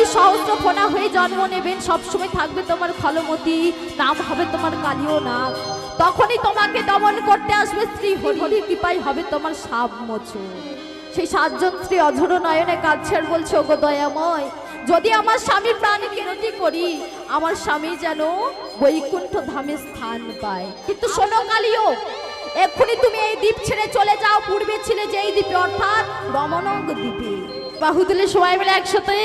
যখনই সহস্র ফোনা হয়ে জন্ম নেবেন, সবসময় থাকবে তোমার ফলমতি, নাম হবে তোমার কালীয় নাগ। তখনই তোমাকে দমন করতে আসবে শ্রী হরি, কৃপাই হবে তোমার সাপ মোচন। সেই সাতজন স্ত্রী অঝোর নয়নে কাঁদছে আর বলছে, ওগো দয়াময়, যদি আমার স্বামী প্রাণ কিরতি করি, আমার স্বামী যেন বৈকুণ্ঠ ধামে স্থান পায়। কিন্তু শোনো কালীয়, এক্ষুনি তুমি এই দ্বীপ ছেড়ে চলে যাও। পূর্বে ছিলে যেই দ্বীপে, অর্থাৎ রমণঙ্গ দ্বীপে। বাহু তুলে সবাই মিলে একসাথে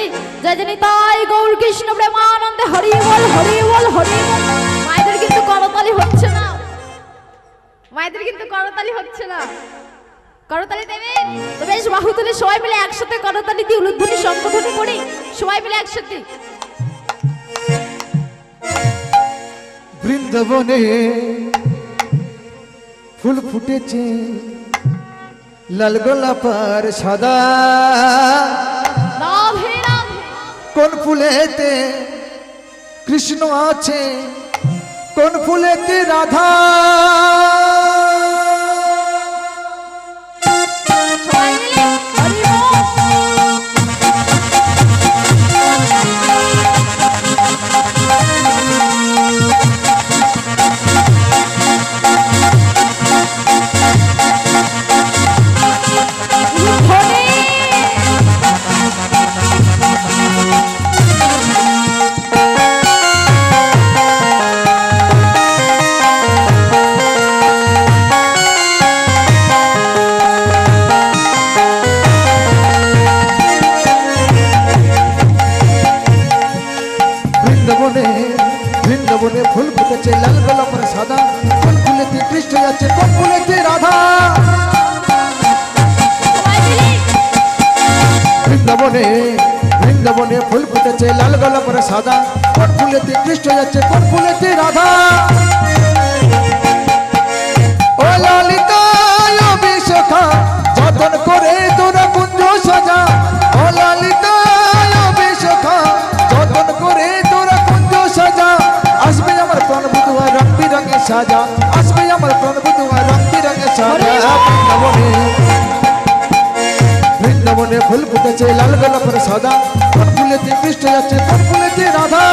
জয় জানি তাই গৌর কৃষ্ণ প্রেমানন্দে হরি বল, হরি বল, হরি বল। মায়েদের কিন্তু করতালি হচ্ছে না, মায়েদের কিন্তু করতালি হচ্ছে না। করতালি দেবেন তো বেশ। বাহু তুলে সবাই মিলে একসাথে করতালি দিয়ে উলুধ্বনি শঙ্খধ্বনি করি সবাই মিলে একসাথে। বৃন্দাবনে ফুল ফুটেছে লাল গোলাপার সাদা, কোন ফুলেতে কৃষ্ণ আছে, কোন ফুলেতে রাধা। বৃন্দাবনে ফুল ফুটেছে লাল গোলাপের সাদা, কোন ফুলেতে কৃষ্ণ আছে, কোন ফুলেতে রাধা। বৃন্দাবনে বৃন্দাবনে ফুল ফুটেছে লাল গোলাপের সাদা, কোন ফুলেতে কৃষ্ণ আছে, কোন ফুলেতে রাধা। ও ললিতা বিশাখা, যতন করে তোরা কুঞ্জ সাজা। ও ললিতা বিশাখা, যতন করে তোরা কুঞ্জ সাজা। আসবে আমার প্রাণ বুধুয়া রং বিরঙে সাজা, আসবে আমার প্রাণ বুধুয়া রং বিরঙে সাজা। বৃন্দাবনে বৃন্দাবনে ফুল ফুটেছে লাল গোলাপের সাদা, কোন ফুলেতে কৃষ্ণ আছে, কোন ফুলেতে রাধা।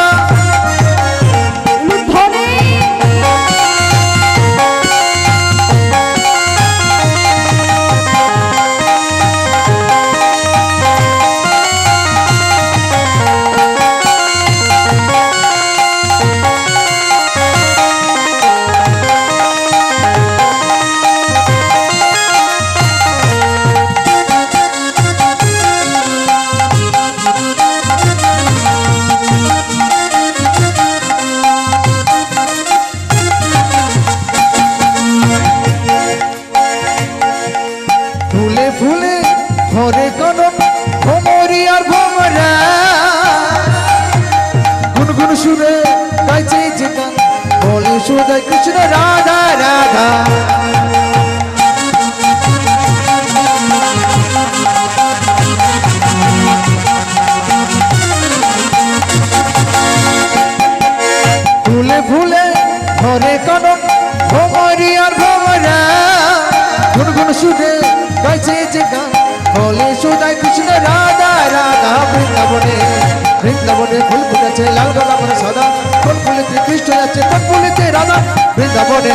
ফুলে ফুলে ভরে কনক ভমরি আর ভমরা, গুনগুন সুরে গাইছে যে গান, বলে সুদয় কৃষ্ণ রাধা রাধা। ফুলে ফুলে ভরে কনক ভমরি আর ভমরা, গুনগুন সুরে গাইছে যে গান, বলে সুদাই কৃষ্ণ রাধা রাধা। বৃন্দাবনে বৃন্দাবনে ফুল ফুটেছে লাল গোলাপের সাদা, কোন ফুলেতে কৃষ্ণ আছে, কোন ফুলেতে রাধা। বৃন্দাবনে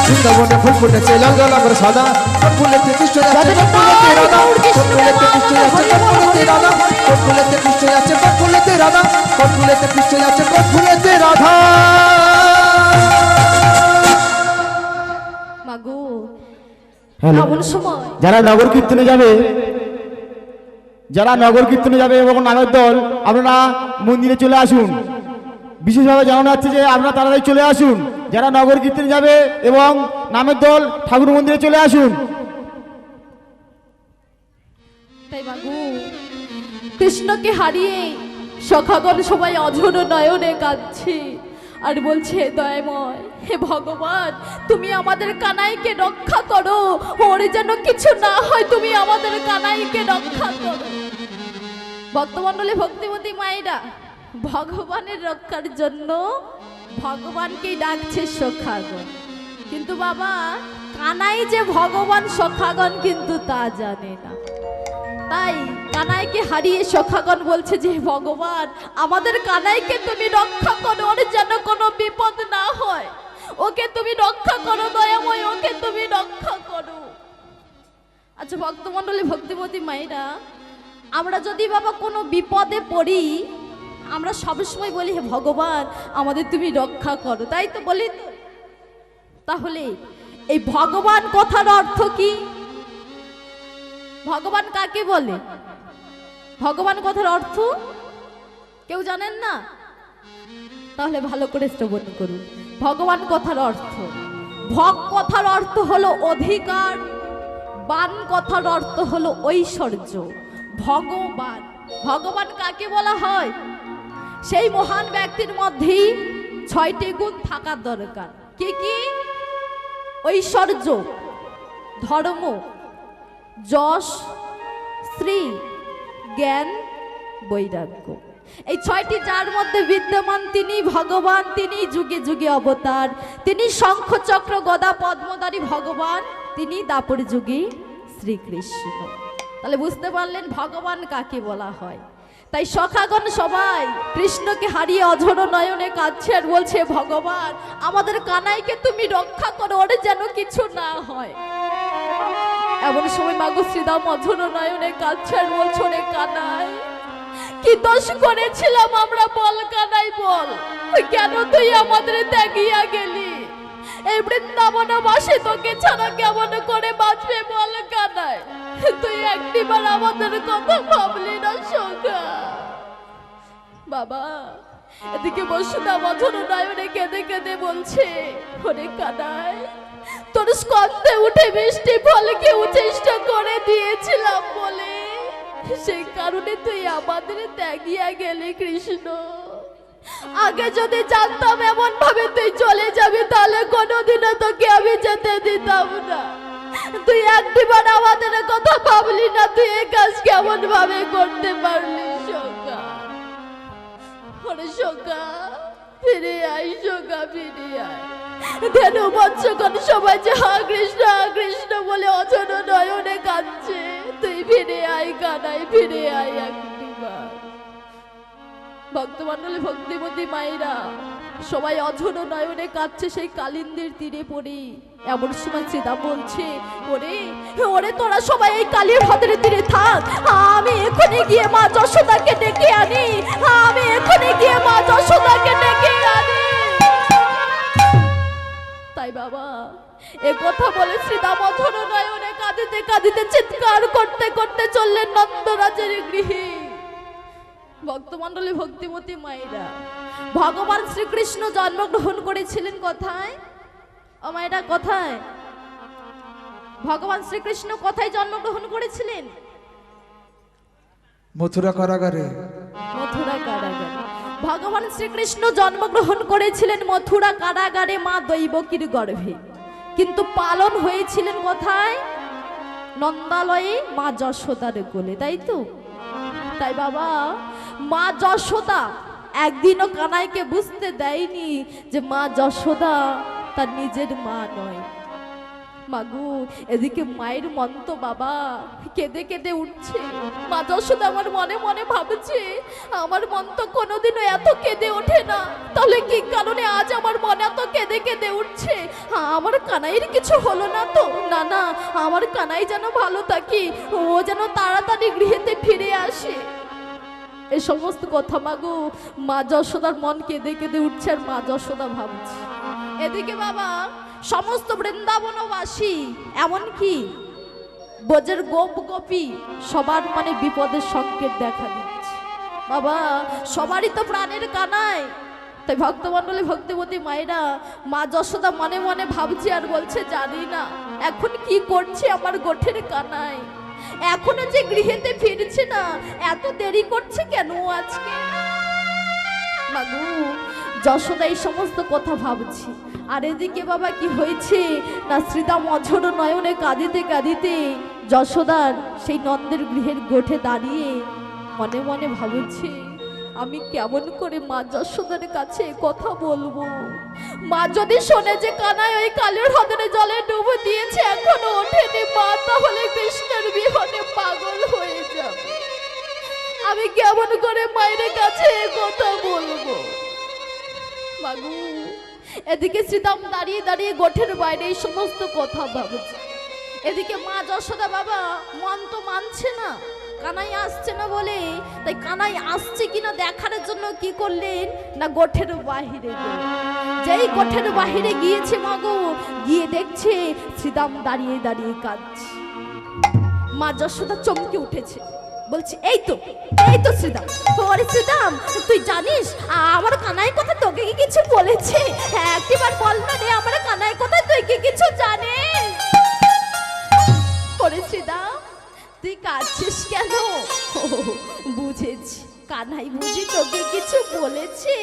বৃন্দাবনে ফুল ফুটেছে লাল গোলাপের সাদা, কোন ফুলেতে কৃষ্ণ আছে, কোন ফুলেতে রাধা। কোন ফুলেতে কৃষ্ণ আছে, কোন ফুলেতে রাধা। কোন ফুলেতে কৃষ্ণ আছে, কোন ফুলেতে রাধা। কোন ফুলেতে কৃষ্ণ আছে, কোন ফুলেতে রাধা। মাগো হ্যালো, এমন সময় যারা নগর কীর্তনে যাবে, যারা নগর কীর্তনে যাবে এবং নামের দল, আপনারা মন্দিরে চলে আসুন। বিশেষভাবে জানানো যাচ্ছে যে আপনারা তাড়াতাড়ি চলে আসুন। যারা নগর কীর্তনে যাবে এবং নামের দল, ঠাকুর মন্দিরে চলে আসুন। তাই মাগো, কৃষ্ণকে হারিয়ে সখাগণ সবাই অঝোর নয়নে কাঁদছে আর বলছে, দয়াময় হে ভগবান, তুমি আমাদের কানাইকে রক্ষা করো, ওর যেন কিছু না হয়, তুমি আমাদের কানাইকে রক্ষা করো। ভক্তমণ্ডলী ভক্তিমতী মায়েরা ভগবানের রক্ষার জন্য ভগবানকেই ডাকছে সখাগণ। কিন্তু বাবা, কানাই যে ভগবান সখাগণ কিন্তু তা জানে না। তাই কানাইকে হারিয়ে সখাগণ বলছে যে ভগবান আমাদের কানাইকে তুমি রক্ষা করো, ওর যেন কোনো বিপদ না হয়, ওকে তুমি রক্ষা করো দয়াময়, ওকে তুমি রক্ষা করো। আচ্ছা ভক্তমণ্ডলী, ভক্তিমতী মায়েরা, আমরা যদি বাবা কোনো বিপদে পড়ি আমরা সবসময় বলি হে ভগবান আমাদের তুমি রক্ষা করো, তাই তো বলি তো? তাহলে এই ভগবান কথার অর্থ কি? ভগবান কাকে বলে? ভগবান কথার অর্থ কেউ জানেন না? তাহলে ভালো করে শ্রবণ করুন। ভগবান কথার অর্থ, ভগ কথার অর্থ হলো অধিকার, বান কথার অর্থ হলো ঐশ্বর্য। ভগবান, ভগবান কাকে বলা হয়? সেই মহান ব্যক্তির মধ্যেই 6টি গুণ থাকার দরকার। কি কি? ঐশ্বর্য, ধর্ম, যশ, শ্রী, জ্ঞান, বৈরাগ্য। এই 6টি যার মধ্যে বিদ্যমান তিনি ভগবান, তিনি যুগে যুগে অবতার, তিনি শঙ্খ চক্র গদা পদ্মধারী ভগবান, তিনি দাপর যুগী শ্রীকৃষ্ণ। তাহলে বুঝতে পারলেন ভগবান কাকে বলা হয়। তাই সখাগণ সবাই কৃষ্ণকে হারিয়ে অঝোর নয়নে কাঁদছে আর বলছে ভগবান আমাদের কানাইকে তুমি রক্ষা করো, ওর যেন কিছু না হয়। এমন সময় মাগো শ্রীদাম অঝোর নয়নে কাঁদছে আর বলছে রে কানাই কি দোষ করেছিলাম আমরা, বল কানাই বল, কেন তুই আমাদের ত্যাগিয়া গেলি? এই বৃন্দাবনবাসী তোকে ছাড়া কেমন করে বাঁচবে বল কানাই? তুই একটিবার আমাদের কথা ভাবলি না সখা? বাবা এদিকে বসুদা মধুর নয়নে কেঁদে কেঁদে বলছে ওরে কানাই তোর স্কন্ধে উঠে মিষ্টি ফল কেউ চেষ্টা করে দিয়েছিলাম বলে সেই কারণে তুই আমাদের ত্যাগিয়া গেলি কৃষ্ণ। আগে যদি জানতাম এমন ভাবে তুই চলে যাবি তাহলে কোনোদিনও তোকে আমি যেতে দিতাম না। তুই একটিবার আমাদের কথা ভাবলি না, তুই এই কাজ কেমন ভাবে করতে পারলি সখা? ওরে সখা ফিরে আয়, সখা ফিরে আয়। ধেনু বৎসগণ সবাই যে হা কৃষ্ণ বলে অচন নয়নে কাঁদছে, তুই ফিরে আয় কানাই, ফিরে আয় একটিবার। ভক্তমণ্ডলী, ভক্তিমতী মায়েরা সবাই অঝোর নয়নে কাঁদছে সেই কালিন্দির তীরে পড়ে। এমন সময় চিতা বলছে ওরে ওরে তোরা সবাই এই কালীর হ্রদের তীরে থাক, আমি এখনই গিয়ে মা যশোদাকে ডেকে আনি, আমি এখনই গিয়ে মা যশোদাকে ডেকে আনি। তাই বাবা এ কথা বলে শ্রীদাম অঝোর নয়নে কাঁদিতে কাঁদিতে চিৎকার করতে করতে চললেন নন্দরাজের গৃহে। ভক্তমণ্ডলী, ভক্তিমতী মায়েরা, ভগবান শ্রীকৃষ্ণ জন্মগ্রহণ করেছিলেন কোথায়? ও মায়েরা কোথায়? ভগবান শ্রীকৃষ্ণ কোথায় জন্মগ্রহণ করেছিলেন? মথুরা কারাগারে। মথুরা কারাগারে ভগবান শ্রীকৃষ্ণ জন্মগ্রহণ করেছিলেন মথুরা কারাগারে মা দৈবকীর গর্ভে, কিন্তু পালন হয়েছিলেন কোথায়? নন্দালয়ে মা যশোদার কোলে, তাই তো? তাই বাবা মা যশোদা একদিনও কানাইকে বুঝতে দেয়নি যে মা যশোদা তার নিজের মা নয়। মাগু এদিকে মায়ের মন তো বাবা কেঁদে কেঁদে উঠছে। মা যশোদা আমার মনে মনে ভাবছে আমার মন তো কোনোদিনও এত কেঁদে ওঠে না, তাহলে কি কারণে আজ আমার মনে এত কেঁদে কেঁদে উঠছে? আমার কানাইয়ের কিছু হলো না তো? না না, আমার কানাই যেন ভালো থাকি, ও যেন তাড়াতাড়ি গৃহেতে ফিরে আসে। এই সমস্ত কথা মাগো মা যশোদার মন কেঁদে কেঁদে উঠছে আর মা যশোদা ভাবছে। এদিকে বাবা সমস্ত বৃন্দাবনবাসী এমনকি ব্রজের গোপ গোপী সবার মানে বিপদের সংকেত দেখা দিচ্ছে। বাবা সবারই তো প্রাণের কানাই। তাই ভক্তমণ্ডলী, ভক্তিমতী মায়েরা মা যশোদা মনে মনে ভাবছে আর বলছে জানি না এখন কি করছে আমার গোঠের কানাই, এখনো যে গৃহেতে ফিরছে না, এত দেরি করছে কেন আজকে? মাগু যশোদা এই সমস্ত কথা ভাবছি। আর এদিকে বাবা কি হয়েছে না, শ্রীদাম অঝোর নয়নে কাঁদিতে কাঁদিতে যশোদার সেই নন্দের গৃহের গোঠে দাঁড়িয়ে মনে মনে ভাবছে আমি কেমন করে মা যশোদার কাছে এ কথা বলবো? মা যদি শোনে যে কানাই ওই কালের হ্রদের জলে ডুবে দিয়েছে, এখনো ওঠেনি মা, তাহলে কৃষ্ণের বিহনে পাগল হয়ে যাবে। আমি কেমন করে মায়ের কাছে এ কথা বলবো? মাগু, এদিকে শ্রীদাম দাঁড়িয়ে দাঁড়িয়ে গোঠের বাইরে এই সমস্ত কথা ভাবছে, এদিকে মা যশোদা বাবা মন তো মানছে না, কানাই আসছে না বলে। তাই কানাই আসছে কিনা দেখার জন্য কি করলেন না গোঠের বাহিরে গেলেন। যেই গোঠের বাহিরে গিয়েছে মাগো, গিয়ে দেখছে শ্রীদাম দাঁড়িয়ে দাঁড়িয়ে কাঁদছে। মা যশোদা চমকে উঠেছে, বলছে এই তো শ্রীদাম। ওরে শ্রীদাম, তুই জানিস আমার কানাই কথা তোকে কি কিছু বলেছে? হ্যাঁ, একবার বল না রে, আমার কানাই কথা তুই কি কিছু জানিস? ওরে শ্রীদাম, তুই কাঁদছিস কেন? বুঝেছি, কানাই বুঝি তোকে কিছু বলেছে।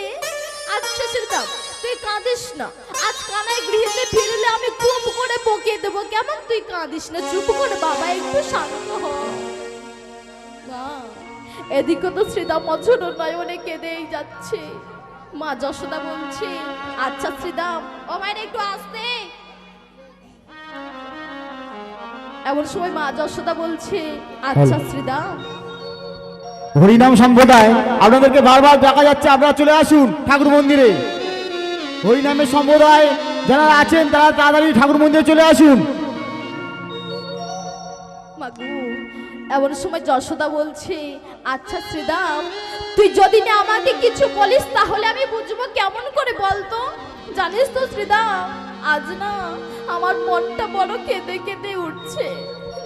আচ্ছা শ্রীদাম, তুই কাঁদিস না, আজ কানাই গৃহেতে ফিরলে আমি খুব করে বকিয়ে দেবো, কেমন? তুই কাঁদিস না, চুপ করে বাবা, একটু শান্ত হ। এদিকে তো শ্রীদাম অঝোর নয়নে কেঁদেই যাচ্ছে। মা যশোদা বলছে, আচ্ছা শ্রীদাম, ও মায়ের একটু আসতে। এমন সময় মা যশোদা বলছে, আচ্ছা শ্রীদাম। হরিনাম সম্প্রদায় আপনাদেরকে বারবার দেখা যাচ্ছে, আপনারা চলে আসুন ঠাকুর মন্দিরে। হরিনামের সম্প্রদায় যারা আছেন তারা তাড়াতাড়ি ঠাকুর মন্দিরে চলে আসুন। মাগু, এমন সময় যশোদা বলছে, আচ্ছা শ্রীদাম, তুই যদি না আমাকে কিছু বলিস তাহলে আমি বুঝবো কেমন করে, বলতো? জানিস তো শ্রীদাম, আজ না আমার মনটা বড় কেঁদে কেঁদে উঠছে।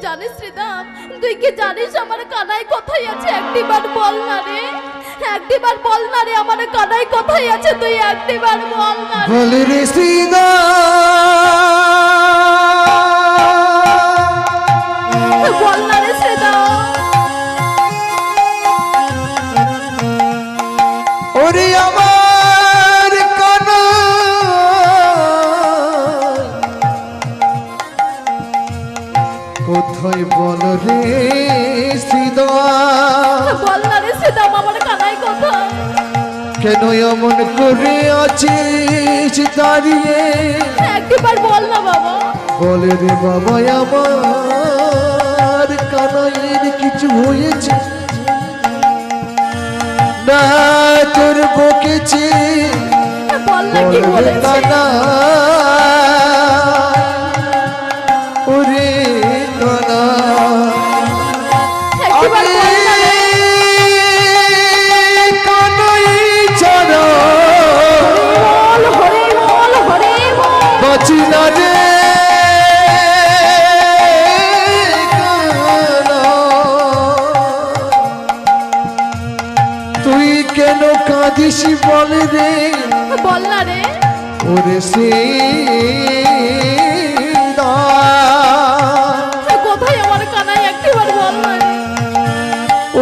জানিস শ্রীদাম, তুই কি জানিস আমার কানাই কোথায় আছে? একটিবার বল না রে, একটিবার বল না রে, আমার কানাই কোথায় আছে? তুই একটিবার বল না রে। বল রে শ্রীদাম, বল না রে শ্রীদাম। ওরে আমার কানা, কোথায় বল রে শ্রীদাম? বল না রে শ্রীদাম, আমার কানাই কোথায়? কেন এমন করে আছিস দাঁড়িয়ে? একবার বল না বাবা। বলে রে বাবা, আমার কানাইয়ের কিছু হয়েছে না? তোর বকেছে, বল না কি বল রে বলেছে? কানা, ওরে কানা, একবার বল না রে। কানাই ছাড়া বল হরে বল, হরে বল। বাঁচি না রে কানা। তুই কেন কাঁদিস বল রে? বল না রে। ওরে শ্রীদাম, কোথায় আমার কানাই? একবার বল না রে।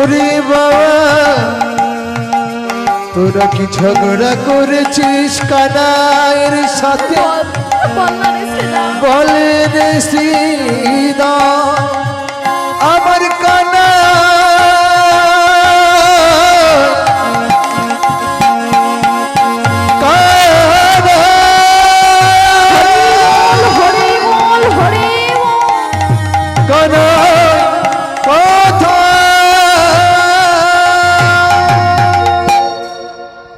ওরে বাবা, তোরা কি ঝগড়া করেছিস কানাইয়ের সাথে? বল না রে শ্রীদাম। বলে রে শ্রীদাম, আমার কানা হরে বল, হরে বল। কানা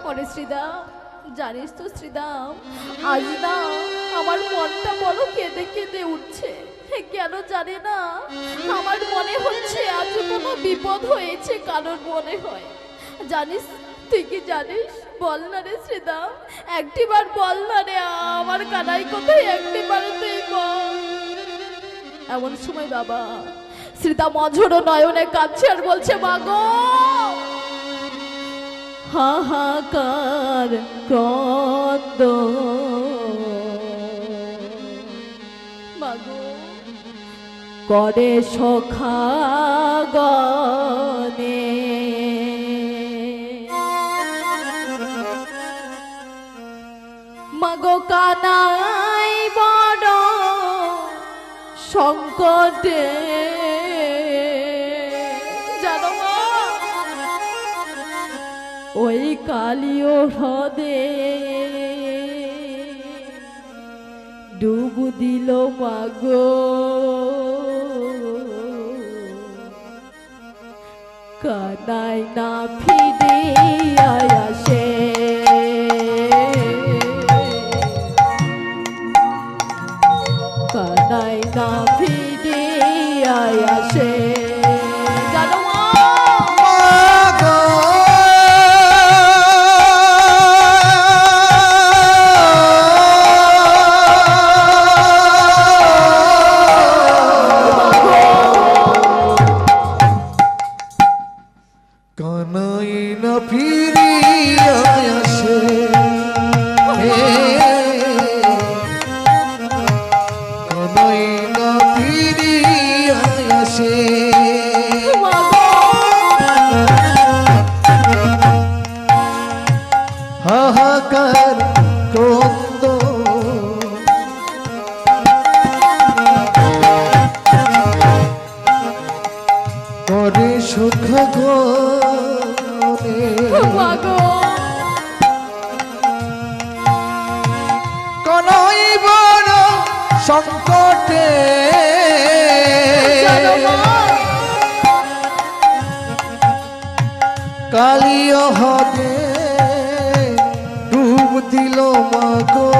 ওরে শ্রীদাম, জানিস তো শ্রীদাম, আজ না আমার মনটা বড় কেঁদে কেঁদে উঠছে। কেন জানি না, আমার মনে হচ্ছে আজ কোনো বিপদ হয়েছে কারোর, মনে হয়। জানিস, তুই কি জানিস? বল না রে শ্রীদাম, একটিবার বল না রে, আমার কানাই কোথায়? একটিবার তুই বল। এমন সময় বাবা শ্রীদাম অঝোর নয়নে কাঁদছে আর বলছে, মাগো, হাহাকার ক্রন্দ, মাগো করে সখাগনে, মাগো কানাই বড় সংকটে। জানো মা, ওই কালিও হ্রদে ডুব দিল মাগো কানাই না ফিরে আসে কানাই না ফিরে আসে জানো মা কানাই না ফিরিয়া আসে কানাই না ফিরিয়া আসে হাহাকার ক্রন্দ করে সুখ গনে মাগো কনই বড় সংকটে জানো মা কালিও হদে ডুব দিল মাগো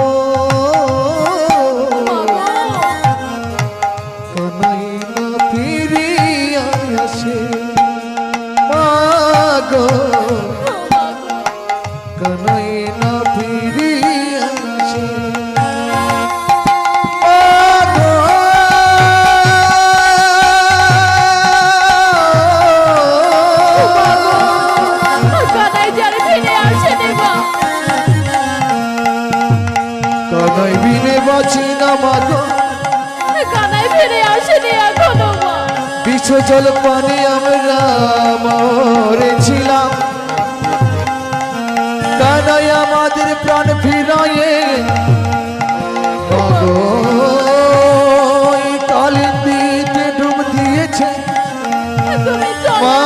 কনই না ফিরিয়া আসে মাগো কনই না ফিরিয়া আসে মাগো কানাই যারে ফিরে আসে রে মা কনই বিনে বাঁচি না মাগো কানাই ফিরে আসে রে এখনো মা বিশ্ব জল পানি আমরা মরেছিলাম কানাই আমাদের প্রাণ ফিরায়ে মাগো এই কালিন্দিতে ডুব দিয়েছে তুমি চলো মা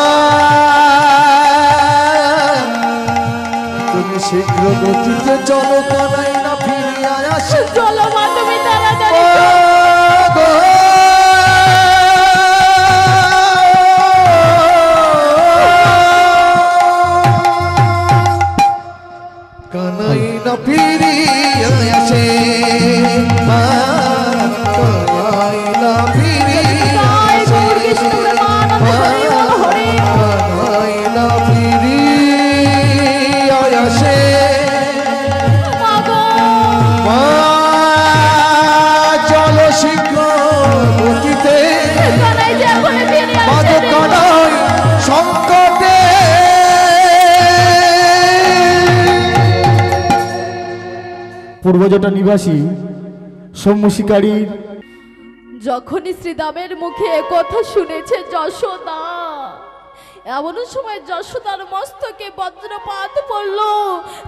তুমি শীঘ্র গতিতে চলো কানাই না ফিরিয়া আসে চলো মা তুমি তাড়াতাড়ি মাগো কানাই না ফিরিয়া আসে মা কানাই না ফিরিয়া জয় আসে গৌর কৃষ্ণ প্রেমানন্দ হরি বল হরি বল। কানাই না ফিরিয়া আসে মাগো মা চলো শীঘ্র গতিতে কানাই যে এখনো ফিরে আসে মাদক রে মা। কানাই সংকটে পূর্বজটা নিবাসী সৌম্য শিকারীর যখনই শ্রীদামের মুখে কথা শুনেছে যশোদা এমন সময় যশোদার মস্তকে বজ্রপাত পড়ল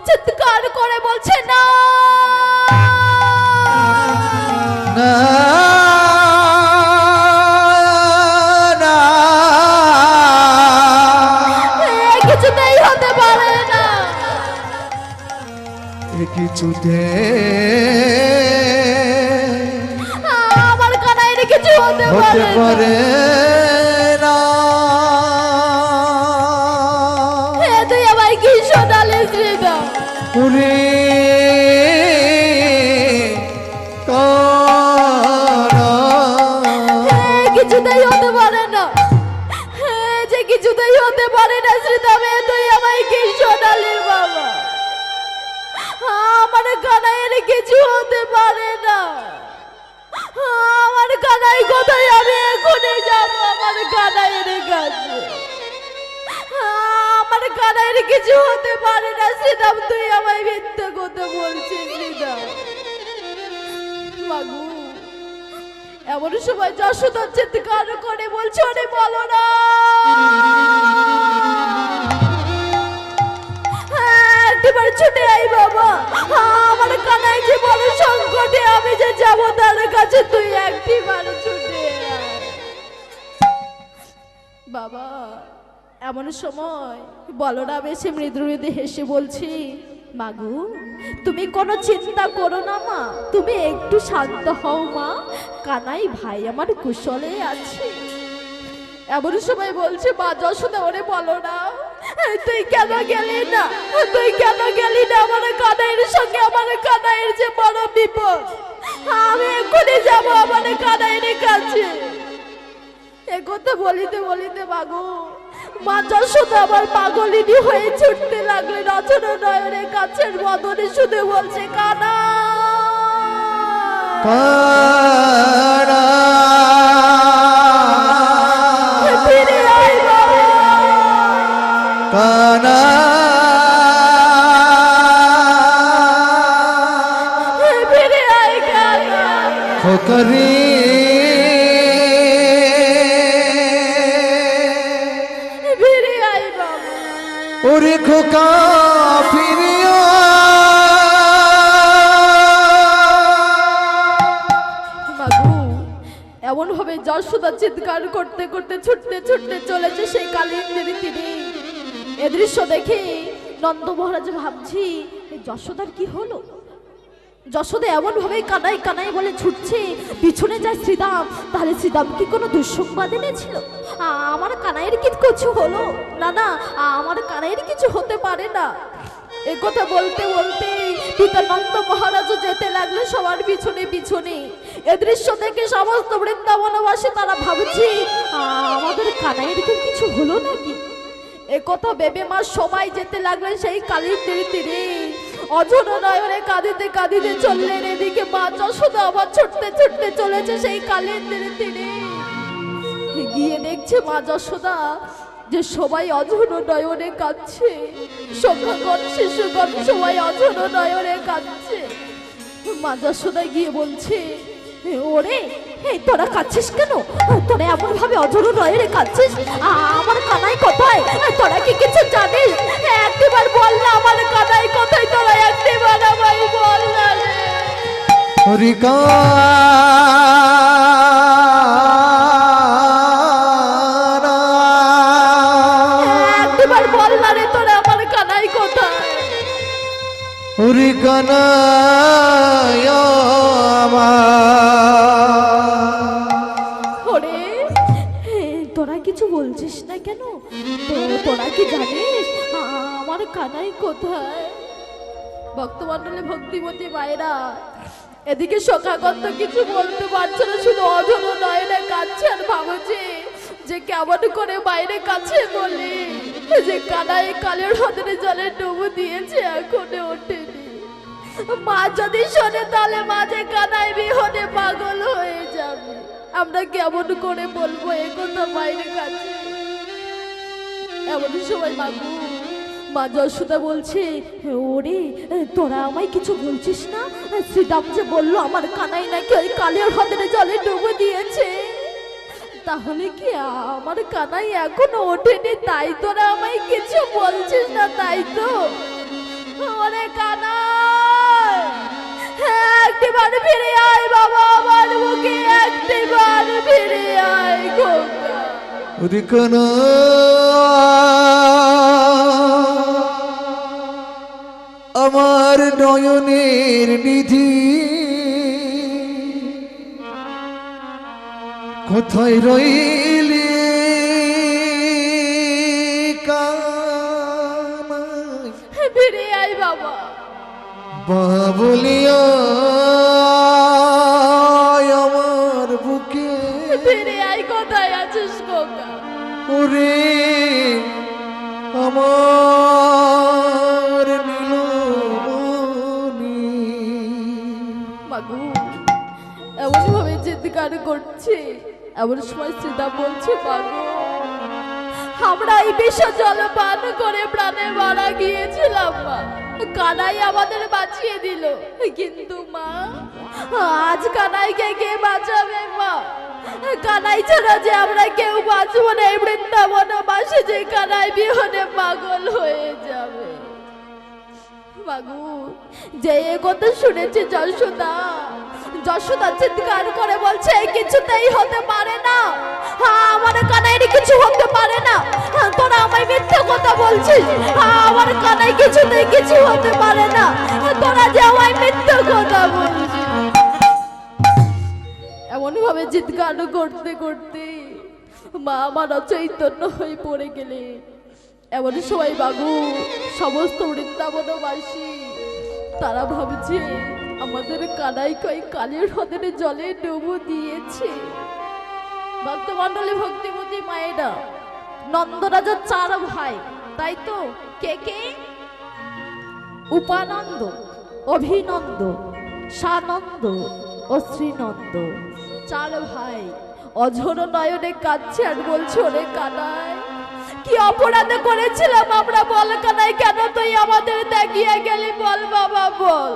চিৎকার করে বলছে না না না এ কিছুতেই হতে পারে না এ কিছুতে আমার কানাইয়ের কিছু হতে হতে পারে না। পারে না এ তুই আমার কি শোনালে শ্রীদাম ওরে কানা কিছুতেই হতে পারে না যে কিছুতেই হতে পারে না শ্রীদামে তুই আমায় কি শোনালি বাবা আমার কানাইয়ের কিছু হতে পারে না আমার কানাই কোথায় আমি এখনই যাব আমার কানাইয়ের কাছে আমার কানাইয়ের কিছু হতে পারে না শ্রীদাম তুই আমায় মিথ্যা কথা বলছিস শ্রীদাম মাগু এমন সময় যশোদা চিৎকার করে বলছে ওরে বলো না একবার ছুটে আই বাবা আমার কানাই যে বড় সংকটে আমি যে যাব তার কাছে তুই একবার ছুটে আয় বাবা এমন সময় বলরাম এসে মৃদু মৃদু হেসে বলছি, মাগু তুমি কোনো চিন্তা করো না মা, তুমি একটু শান্ত হও মা, কানাই ভাই আমার কুশলে আছে। এমন সময় বলছে মা যশোদা, ওরে বলরাম তুই কেন গেলি না, তুই কেন গেলি না আমার কানাইয়ের সঙ্গে, আমার কানাইয়ের যে বড় বিপদ, আমি এক্ষুনি যাবো আমার কানাইয়ের কাছে। একথা বলিতে বলিতে মাগো মা যশোদা আমার পাগলিনী হয়ে ছুটতে লাগলে রচনা নয়নের কাছের বদনে শুধু বলছে, কানা কানা ফিরে আয় বাবা, কানা ফিরে আয় কানা, খোকরি ফিরে আয় বাবা। ওরে খোকা ফিরিয়া মাগো এমন ভাবে যশোদা চিৎকার করতে করতে ছুটতে ছুটতে চলেছে সেই কালিন্দের তীরে। এ দৃশ্য দেখে নন্দ মহারাজ ভাবছি, এই যশোদার কি হলো? যশোদা এমন ভাবে কানাই কানাই বলে ছুটছে, পিছনে যায় শ্রীদাম। তাহলে শ্রীদাম কি কোনো দুঃসংবাদ এনেছিল? আমার কানাইয়ের কি কিছু হলো? না না, আমার কানাইয়ের কিছু হতে পারে না। এ কথা বলতে বলতে পিতা নন্দ মহারাজও যেতে লাগলো সবার পিছনে পিছনে। এ দৃশ্য দেখে সমস্ত বৃন্দাবনবাসী তারা ভাবছে, আমাদের কানাইয়ের কি কিছু হলো নাকি? এ কথা ভেবে মা সবাই যেতে লাগলেন সেই কালিন্দের তীরে। অঝর নয়নে কাঁদিতে কাঁদিতে চললেন। এদিকে মা যশোদা আবার ছুটতে ছুটতে চলেছে সেই কালিন্দের তীরে। গিয়ে দেখছে মা যশোদা যে সবাই অঝর নয়নে কাঁদছে, সখাগণ শিশুগণ সবাই অঝর নয়নে কাঁদছে। মা যশোদা গিয়ে বলছে, ওরে এই তোরা কাঁদছিস কেন? তোরা এমন ভাবে অঝর নয়নে কাঁদছিস, আমার কানাই কোথায়? তোরা কি কিছু জানিস? একবার বল না আমার কানাই কোথায়, তোরা একবার আমায় বল না রে। ওরে কানা একবার বল না রে, তোরা আমার কানাই কোথায়? ওরে কানা ওরে তোরা কিছু বলছিস না কেন? তোরা কি জানিস আমার কানাই কোথায়? ভক্তমণ্ডলে ভক্তিমতী মায়েরা, এদিকে সখাগণ তো কিছু বলতে পারছে না, শুধু অঝর নয়নে কাঁদছে আর ভাবছে যে কেমন করে বাইরে কাছে বলে যে কানাই কালের হ্রদের জলে ডুবু দিয়েছে, এখনো ওঠেনি। মা যদি শোনে তাহলে মা যে কানাই বিহনে পাগল হয়ে যাবে। আমরা কেমন করে বলবো এ কথা বাইরে কাছে? এমন সময় মাগু মা যশোদা বলছে, ওরে তোরা আমায় কিছু বলছিস না? শ্রীরাম যে বললো আমার কানাই নাকি ওই কালের হ্রদের জলে ডুবো দিয়েছে, তাহলে কি আমার কানাই এখনো ওঠেনি? তাই তোরা আমায় কিছু বলছিস না, তাই তো? ওরে কানাই একটিবার ফিরে আয় বাবা, আমার মুখে একটিবার ফিরে আয় খোকা। ওরে কানা আমার নয়নের নিধি, কোথায় রইলে কানাই? ফিরে আয় বাবা। বাবুলিয়া আমার বুকে ফিরে আয়, কোথায় আছিস খোকা? ওরে আমার নীলমণি। মাগু এমন ভাবে চিৎকার করছে, এমন সময় সীতা বলছে, মাগু আমরা এই বিষ জল পান করে প্রাণে মারা গিয়েছিলাম মা, কানাই আমাদের বাঁচিয়ে দিল, কিন্তু মা আজ কানাইকে কে বাঁচাবে মা? কানাই ছাড়া যে আমরা কেউ বাঁচবো না, এই বৃন্দাবনবাসী যে কানাই বিহনে পাগল হয়ে যাবে। বাবু যে এ কথা শুনেছে যশোদা, যশোদা চিৎকার করে বলছে কিছুতেই হতে পারে না, আমার কানাইয়ের কিছু হতে পারে না, তোরা আমায় বলছিস? আমার কানাই কিছুতেই কিছু হতে পারে না, তোরা যে আমায় মিথ্যা কথা বলছিস। এমন ভাবে চিৎকার করতে করতে মা আমার অচৈতন্য হয়ে পড়ে গেলে এমন সময় বাবু সমস্ত বৃন্দাবনবাসী তারা ভাবছে আমাদের কানাই কই কালের হ্রদের জলে ডুবো দিয়েছে। ভক্তমণ্ডলী ভক্তিমতী মায়েরা, নন্দরাজার 4 ভাই, তাই তো? কে কে? উপানন্দ, অভিনন্দ, সানন্দ ও শ্রীনন্দ, 4 ভাই অঝোর নয়নে কাঁদছে আর বলছে, ওরে কানাই কি অপরাধ করেছিলাম আমরা, বল কানাই, কেন তুই আমাদের দেখিয়ে গেলি, বল বাবা বল।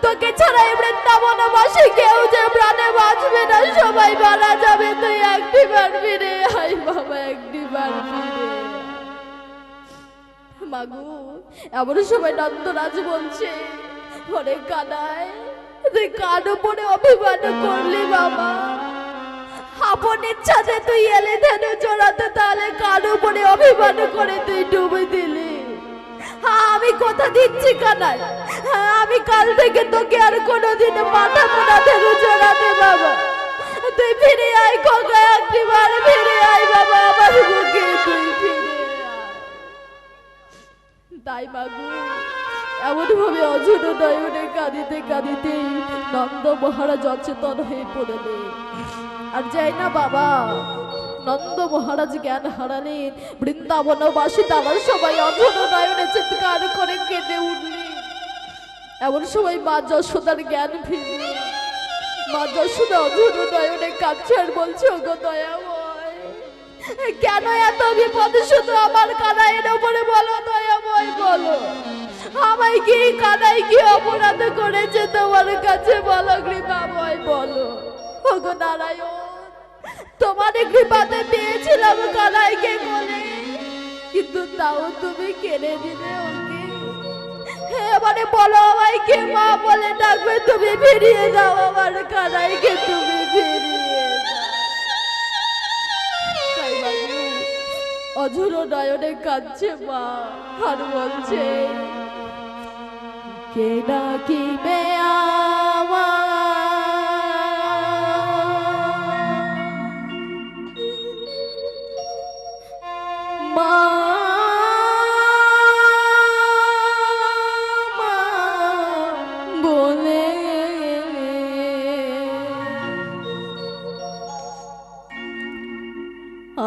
তোকে ছাড়া এই বৃন্দাবনবাসী কেউ যে প্রাণে বাঁচবে না, সবাই মারা যাবে, তুই একটিবার ফিরে আয় বাবা, একটিবার ফিরে আয়। মাগু এমন সময় নন্দরাজ বলছে, ওরে কানাই তুই কার উপরে অভিমান করলি বাবা, আপন ইচ্ছাতে তুই এলে ধেনু চড়াতে, তাহলে কার উপরে অভিমান করে তুই ডুবে দিলি। আমি কথা দিচ্ছি কানাই, আমি কাল থেকে তোকে আর কোনোদিন মাথা মোড়া ধেনু চড়াতে বাবা, তুই ফিরে আয় খোকা, একটিবার ফিরে আয় বাবা, আমার বুকে তুই ফিরে আয়। তাই মাগু এমন ভাবে অঝোর নয়নে কাঁদিতে কাঁদিতে নন্দ মহারাজ অচেতন হয়ে পড়লে। আর যাই না বাবা, নন্দ মহারাজ জ্ঞান হারালেন, বৃন্দাবনবাসী তারা সবাই অঝোর নয়নে চিৎকার করে কেঁদে উঠলেন। এমন সময় মা যশোদার জ্ঞান ফিরল। মা যশোদা অঝোর নয়নে কাঁদছে আর বলছে, ওগো দয়াময়, কেন এত বিপদ শুধু আমার কানাইয়ের উপরে, বলো দয়াময় বলো, আমায় কি কানাই কি অপরাধ করেছে তোমার কাছে, বলো কৃপাময় বলো। ওগো নারায়ণ, তোমার কৃপাতে পেয়েছিলাম কানাইকে কোলে, কিন্তু তাও তুমি কেড়ে দিলে ওকে। এবারে বলো আমায় কে মা বলে ডাকবে, তুমি ফিরিয়ে দাও আমার কানাইকে, তুমি ফিরিয়ে দাও। তাই বাবু অঝোর নয়নে কাঁদছে মা আর বলছে, কে ডাকিবে মা, বলে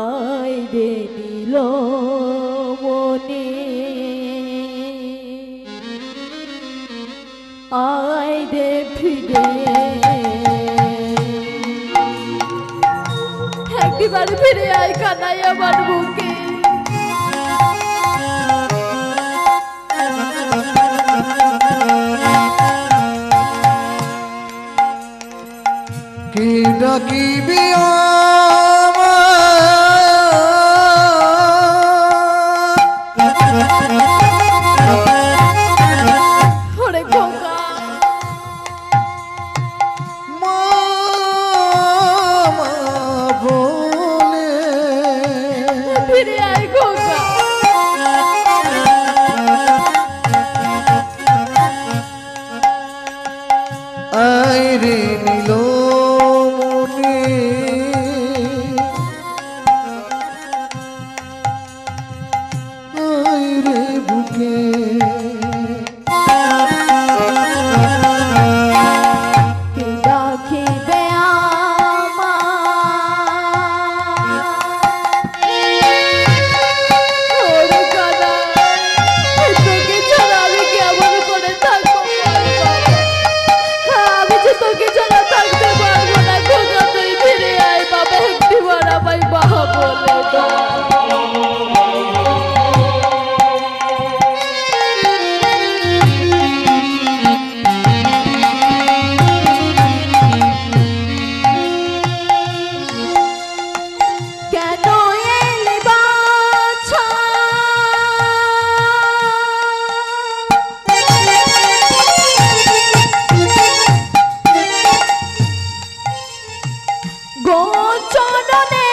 আই রে নীল মনে, আই রে ফিরে, একবার ফিরে আয় কানাই আমার বুকে। কি ডাকিবি ওরে খোকা, মামা বলে ফিরে আয় খোকা। আয় রে নীল মনে, আয় রে বুকে। কে ডাকিবে ওরে কানাই, তোকে ছাড়া আমি কেমন করে থাকবো বাবা, আমি যে তোকে ছাড়া থাকতে পারবো না খোকা, তুই ফিরে আয় বাবা, একটিবার আমায় বাবা বলে দাও। কেন এলে বাছা, গোচরণে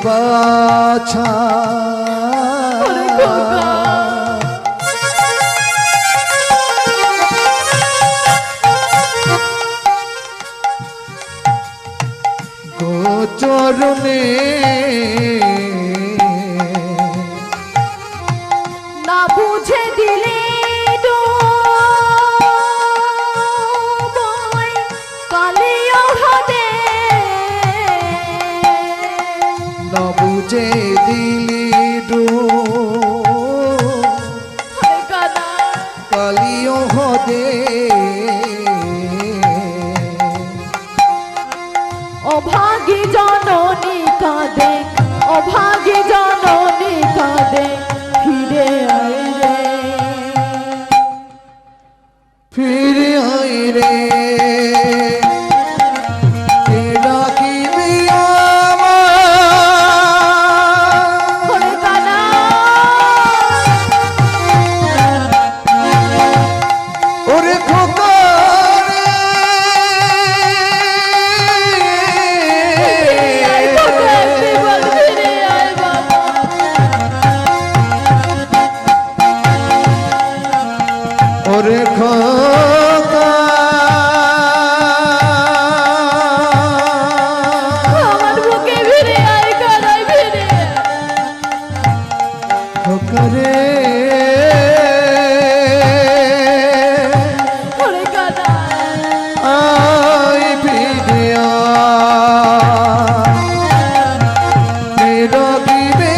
বাছা ওরে খোকা। গোচরণে না বুঝে দিলে ডোবায় কালিও হদে। না বুঝে দিলি ডো ওরে কানাই। কালিও হদে অভাগী জননী কাঁদে, অভাগী জননী কাঁদে, ফিরে আয় রে। ফিরে আয় রে কে ডাকিবি আমায় ওরে কানাই। ওরে খোকা রে আয় খোকা, একটিবার ফিরে আয় বাবা। ওরে খোকা আমার বুকে ফিরে আয় কানাই, ফিরে আয়। খোকা রে ওরে কানাই। আয় ফিরে আয় কে ডাকিবি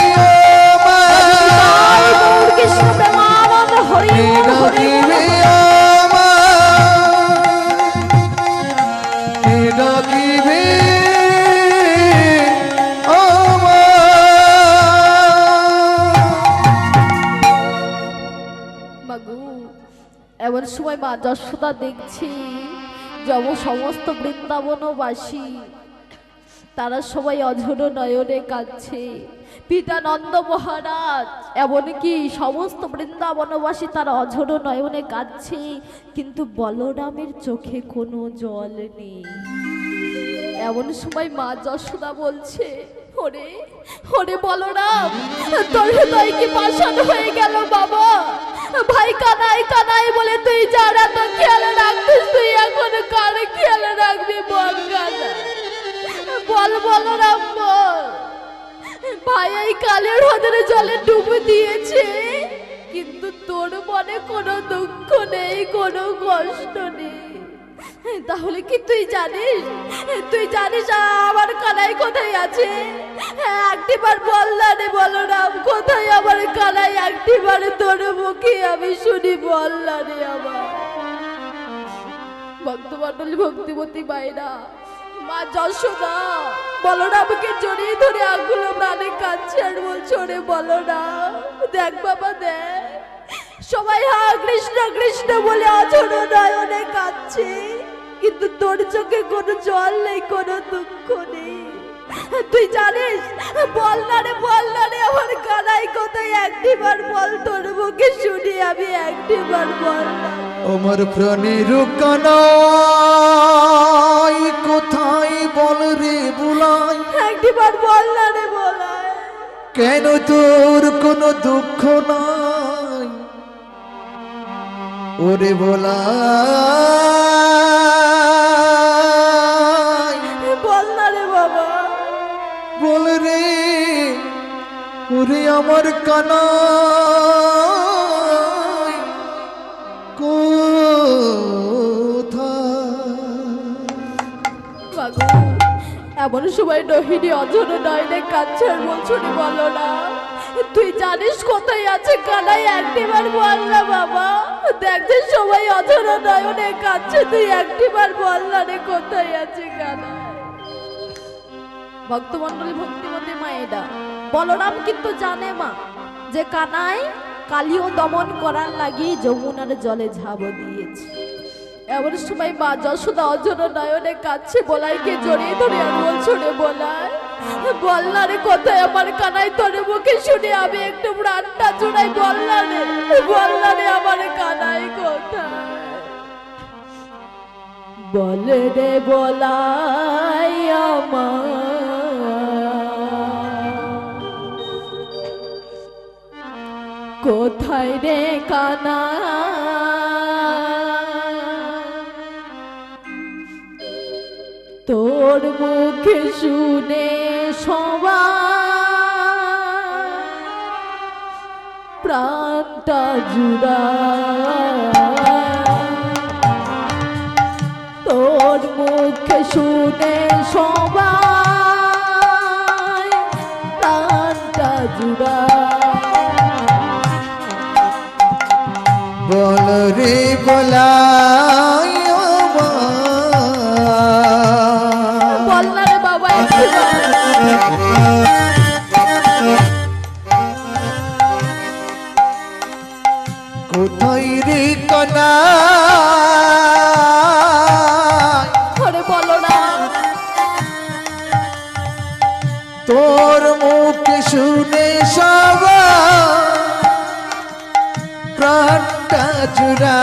আমায় গৌর কৃষ্ণ প্রেমানন্দ হরি কে বল, হরি বল। ডাকিবি আমায় কে ডাকিবি আমায় মাগো, এমন সময় মা যশোদা দেখছি যব সমস্ত বৃন্দাবনবাসী তারা সবাই অঝোর নয়নে কাঁদছে। পিতা নন্দ মহারাজ এমনকি সমস্ত বৃন্দাবনবাসী তারা অঝোর নয়নে কাঁদছে, কিন্তু বলরামের চোখে কোনো জল নেই। এমন সময় মা যশোদা বলছে, ওরে ওরে বলরাম, তোর হৃদয় কি পাষাণ হয়ে গেল বাবা? ভাই কানাই কানাই বলে তুই যারা তো খেয়াল রাখতিস, তুই এখন কার খেয়াল রাখবি বল কানাই? বল বলরাম বল। ভাই এই কালের হ্রদের জলে ডুবে দিয়েছে, কিন্তু তোর মনে কোনো দুঃখ নেই, কোনো কষ্ট নেই। তাহলে কি তুই জানিস, তুই জানিস আমার কানাই কোথায় আছে? একটিবার বল না রে বলরাম, কোথায় আমার কানাই? একটিবার তোর মুখে আমি শুনি, বল না রে আমার। ভক্তমণ্ডলী ভক্তিমতী মায়েরা, মা যশোদা বলরামকে জড়িয়ে ধরে আগুলো প্রাণে কাঁদছে আর বলছে, ওরে বলরাম দেখ বাবা দেখ, সবাই হা কৃষ্ণ কৃষ্ণ বলে অঝোর নয়নে কাঁদছে, কিন্তু তোর চোখে কোনো জল নেই, কোনো দুঃখ নেই। তুই জানিস? বল না রে বল না রে আমার কানাই কোথায়? একটিবার বল, তোর মুখে শুনি আমি, একটিবার বল না। আমার প্রাণের কানাই কোথায় বল রে বুলাই? একটিবার বল না রে বলাই। কেন তোর কোনো দুঃখ নাই ওরে বুলাই? বল না রে বাবা। বল রে ওরে আমার কানাই কোথায়? মাগো, এমন সময় নহিনী অঝোর নয়নে কাঁদছে আর বলছো রে বলো না, তুই জানিস কোথায় আছে কানাই? একটিবার বল না বাবা। দেখছে সবাই অঝোর নয়নে কাঁদছে, তুই একটিবার বল না রে কোথায় আছে কানাই? ভক্তমণ্ডলী ভক্তিমতী মায়েরা, বলরাম কিন্তু জানে মা যে কানাই কালিও দমন করার লাগি যমুনার জলে ঝাঁপ দিয়েছে। এমন সময় মা যশোদা অঝোর নয়নে কাঁদছে, বলাইকে জড়িয়ে ধরে আর বলছো রে বলাই, বল না রে কোথায় আমার কানাই? তোর মুখে শুনে আমি একটু প্রাণটা জোড়াই, বল না রে, বল না রে আমার কানাই কোথায়? বল রে বলাই আমার কোথায় রে কানা তোর মুখে শুনে সবাই প্রাণটা জুড়ায় তোর মুখে শুনে সবাই প্রাণটা জুড়ায় বল রে বলাই বল না রে বাবা একটুবার। কোথায় রে কনা ওরে বলো না তোর মুখে শুনে সবাই প্রাণটা জুড়া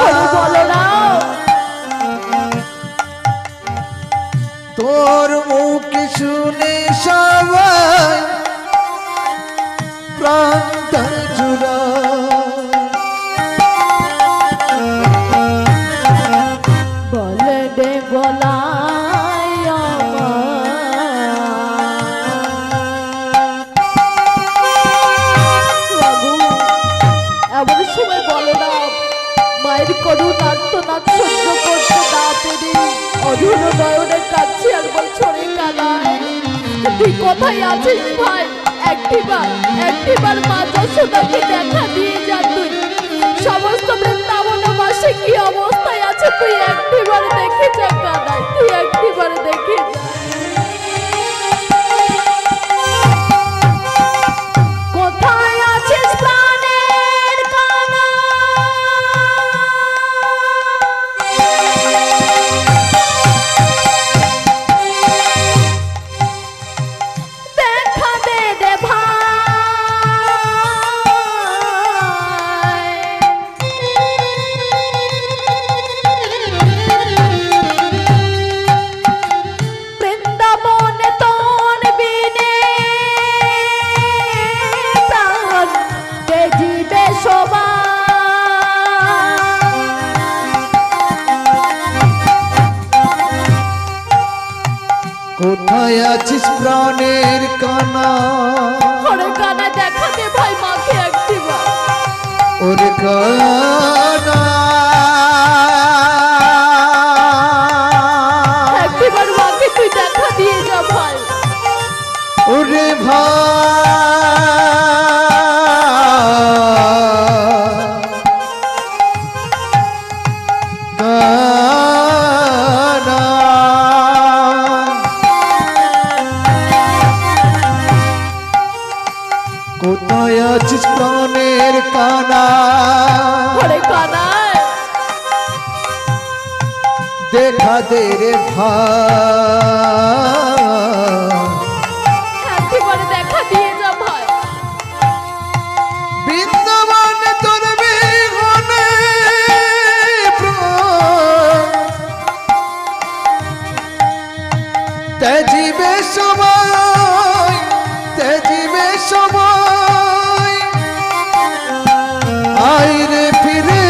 ওরে বলো না তোর মুখে শুনে সবাই প্রাণটা জুড়া বলে দে বলাই বাবু এমন সময় বলো না মায়ের করুণ আর্তনাদ সহ্য করতে না পেরে অধুর নয়নের কাছে একবার ছড়ে কানায় তুই কোথায় আছিস ভাই একটিবার মা যশোদাকে দেখা দিয়ে যা তুই সমস্ত বৃন্দাবনবাসী কি অবস্থায় আছে তুই একটিবার দেখে যা কানাই তুই একটিবার দেখে যা কোথায় আছিস প্রাণের কানা দেখা দে দে ভাই বৃন্দাবনে তোর বিনে প্রাণ তেজিবে সবাই কোথায় আছিস প্রাণের কানা ওরে কানা দেখা দে ভাই মাকে একটিবার ওরে কানা একটিবার মাকে তুই দেখা দিয়ে যা ভাই ওরে কানা কোথায় আছিস প্রাণের কানা ওরে কানায় দেখা দে রে ভাই একটিবার দেখা দিয়ে যা ভাই বৃন্দাবন তোর বিহনে তেজিবে সবাই তেজিবে সবাই আইরে ফিরে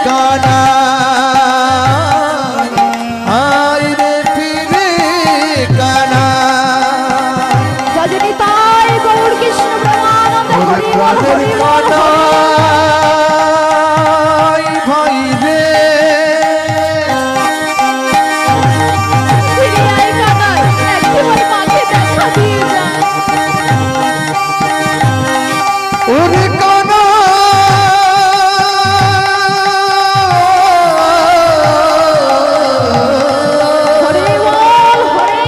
কানা আইরে ফিরে কানা রজনী তাই গৌর কৃষ্ণ প্রেমানন্দে হরি বল হরি বল ভাই রে ফিরে আয় কানাই একটিবার মাকে দেখা দিয়ে যা ওরে কানা হরি বল হরি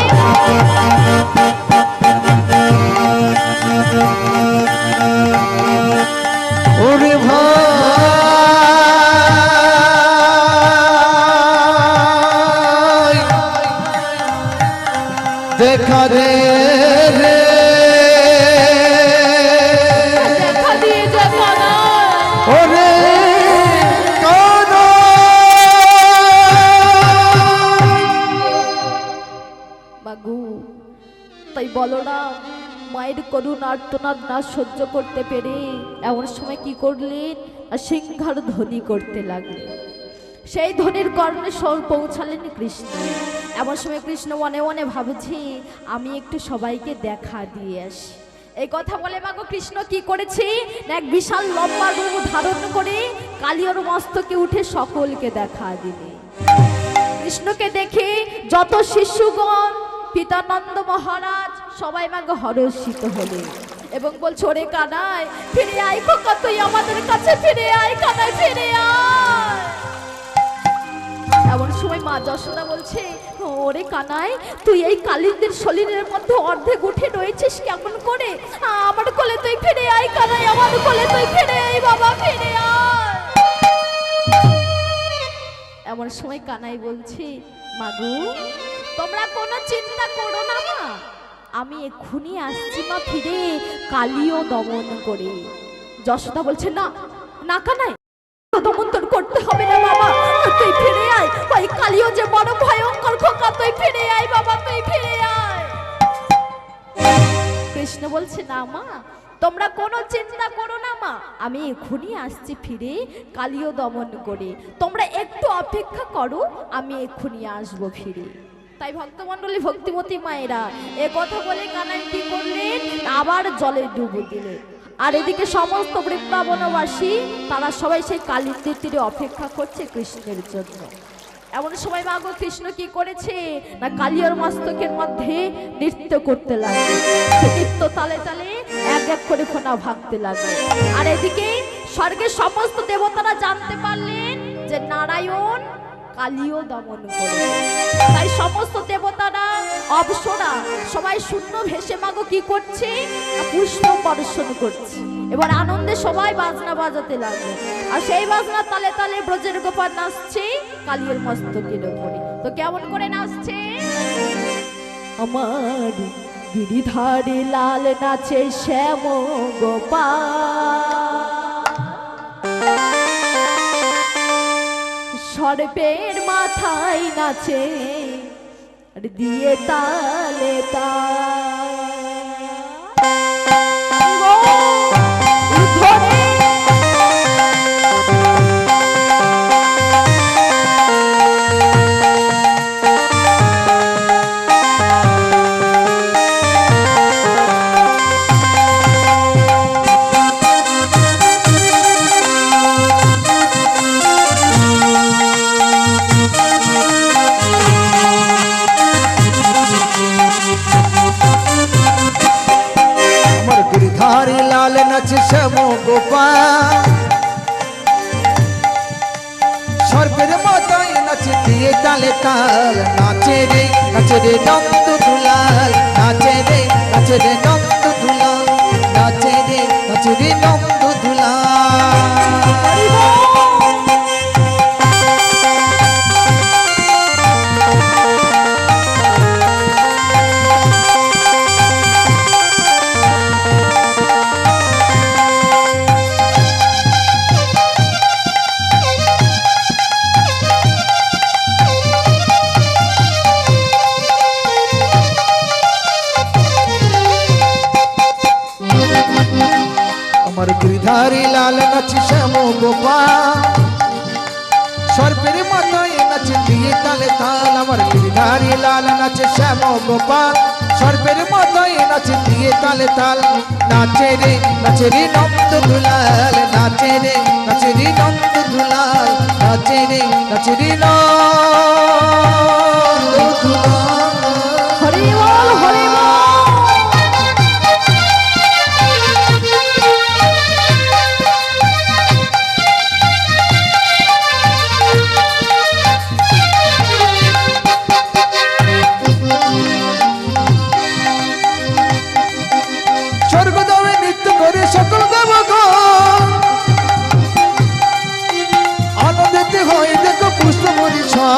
ওরে ভাই দেখা দে রে দেখা দিয়ে যা কানা ওরে কানা বাগু তাই বলো না মায়ের মায়ের করুণ আর্তনাদ না সহ্য করতে পেরে এমন সময় কি করলেন, সিংহার ধ্বনি করতে লাগলেন। সেই ধ্বনির কর্ণে স্বর পৌঁছালেন কৃষ্ণ। এমন সময় কৃষ্ণ মনে মনে ভাবছে আমি একটু সবাইকে দেখা দিয়ে আসি। এই কথা বলে মাগো কৃষ্ণ কি করেছে, এক বিশাল লম্বা রূপ ধারণ করে কালিয়ার মস্তকে উঠে সকলকে দেখা দিলে। কৃষ্ণকে দেখে যত শিশুগণ, পিতানন্দ মহারাজ সবাই মাগো হর্ষিত হলেন এবং বলছে ওরে কানাই ফিরে আয় খোকা, তুই আমাদের কাছে ফিরে আয়, কানাই ফিরে আয়। এমন সময় মা যশোদা বলছে ওরে কানাই তুই এই কালিন্দের শরীরের মধ্যে অর্ধেক উঠে রয়েছিস কেমন করে, আমার কোলে তুই ফিরে আয় কানাই, আমার কোলে তুই ফিরে আয় বাবা, ফিরে আয়। এমন সময় কানাই বলছে মাগো তোমরা কোনো চিন্তা করো না মা, আমি এক্ষুনি আসছি মা ফিরে কালিও দমন করে। যশোদা বলছে না না কানাই, দমন তোর করতে হবে না বাবা, তুই ফিরে আয়, ওই কালিও যে বড় ভয়ঙ্কর খোকা, তুই ফিরে আয় বাবা, তুই ফিরে আয়। কৃষ্ণ বলছে না মা তোমরা কোনো চিন্তা করো না মা, আমি এক্ষুনি আসছি ফিরে কালিও দমন করে, তোমরা একটু অপেক্ষা করো, আমি এক্ষুনি আসবো ফিরে। তাই ভক্তমণ্ডলী ভক্তিমতী মায়েরা এ কথা বলে কানাই কি করলেন, আবার জলে ডুব দিলেন। আর এদিকে সমস্ত বৃন্দাবনবাসী তারা সবাই সেই কালিন্দের তীরে অপেক্ষা করছে কৃষ্ণের জন্য। এমন সময় মাগো কৃষ্ণ কি করেছে না কালিয়ার মস্তকের মধ্যে নৃত্য করতে লাগলো, নৃত্য তালে তালে এক এক করে খোনা ভাগতে লাগলো। আর এদিকে স্বর্গের সমস্ত দেবতারা জানতে পারলেন যে নারায়ণ কালিও দমন করে। তাই সমস্ত দেবতারা অপ্সরা সবাই শূন্য ভেসে মাগো কি করছে, পুষ্প বর্ষণ করছে। এবার আনন্দে সবাই বাজনা বাজাতে লাগলো, আর সেই বাজনা তালে তালে ব্রজের গোপাল নাচছে কালিয়ার মস্তকের উপরে। তো কেমন করে নাচছে, আমার গিরিধারী লাল নাচে শ্যাম গোপাল, সর্পের মাথায় নাচে আর দিয়ে তালে নাচে শ্যাম গোপাল, সর্পের মাথায় নাচে দিয়ে তালে তাল, নাচে রে নন্দ দুলাল, নাচে রে নন্দ দুলাল, নাচে রে নন্দ দুলাল। গিরিধারী লাল নাচে শ্যাম গোপাল, সর্পের মাথায় নাচে দিয়ে তালে তাল, আমার গিরিধারী লাল নাচে শ্যাম গোপাল, সর্পের মাথায় নাচে দিয়ে তালে তাল, নাচে রে নন্দ দুলাল, নাচে রে নন্দ দুলাল, নাচে রে নন্দ দুলাল। হরি বল হরি বল। সকল দেবগণ আনন্দিত হয় দেখো পুষ্প মরিছা,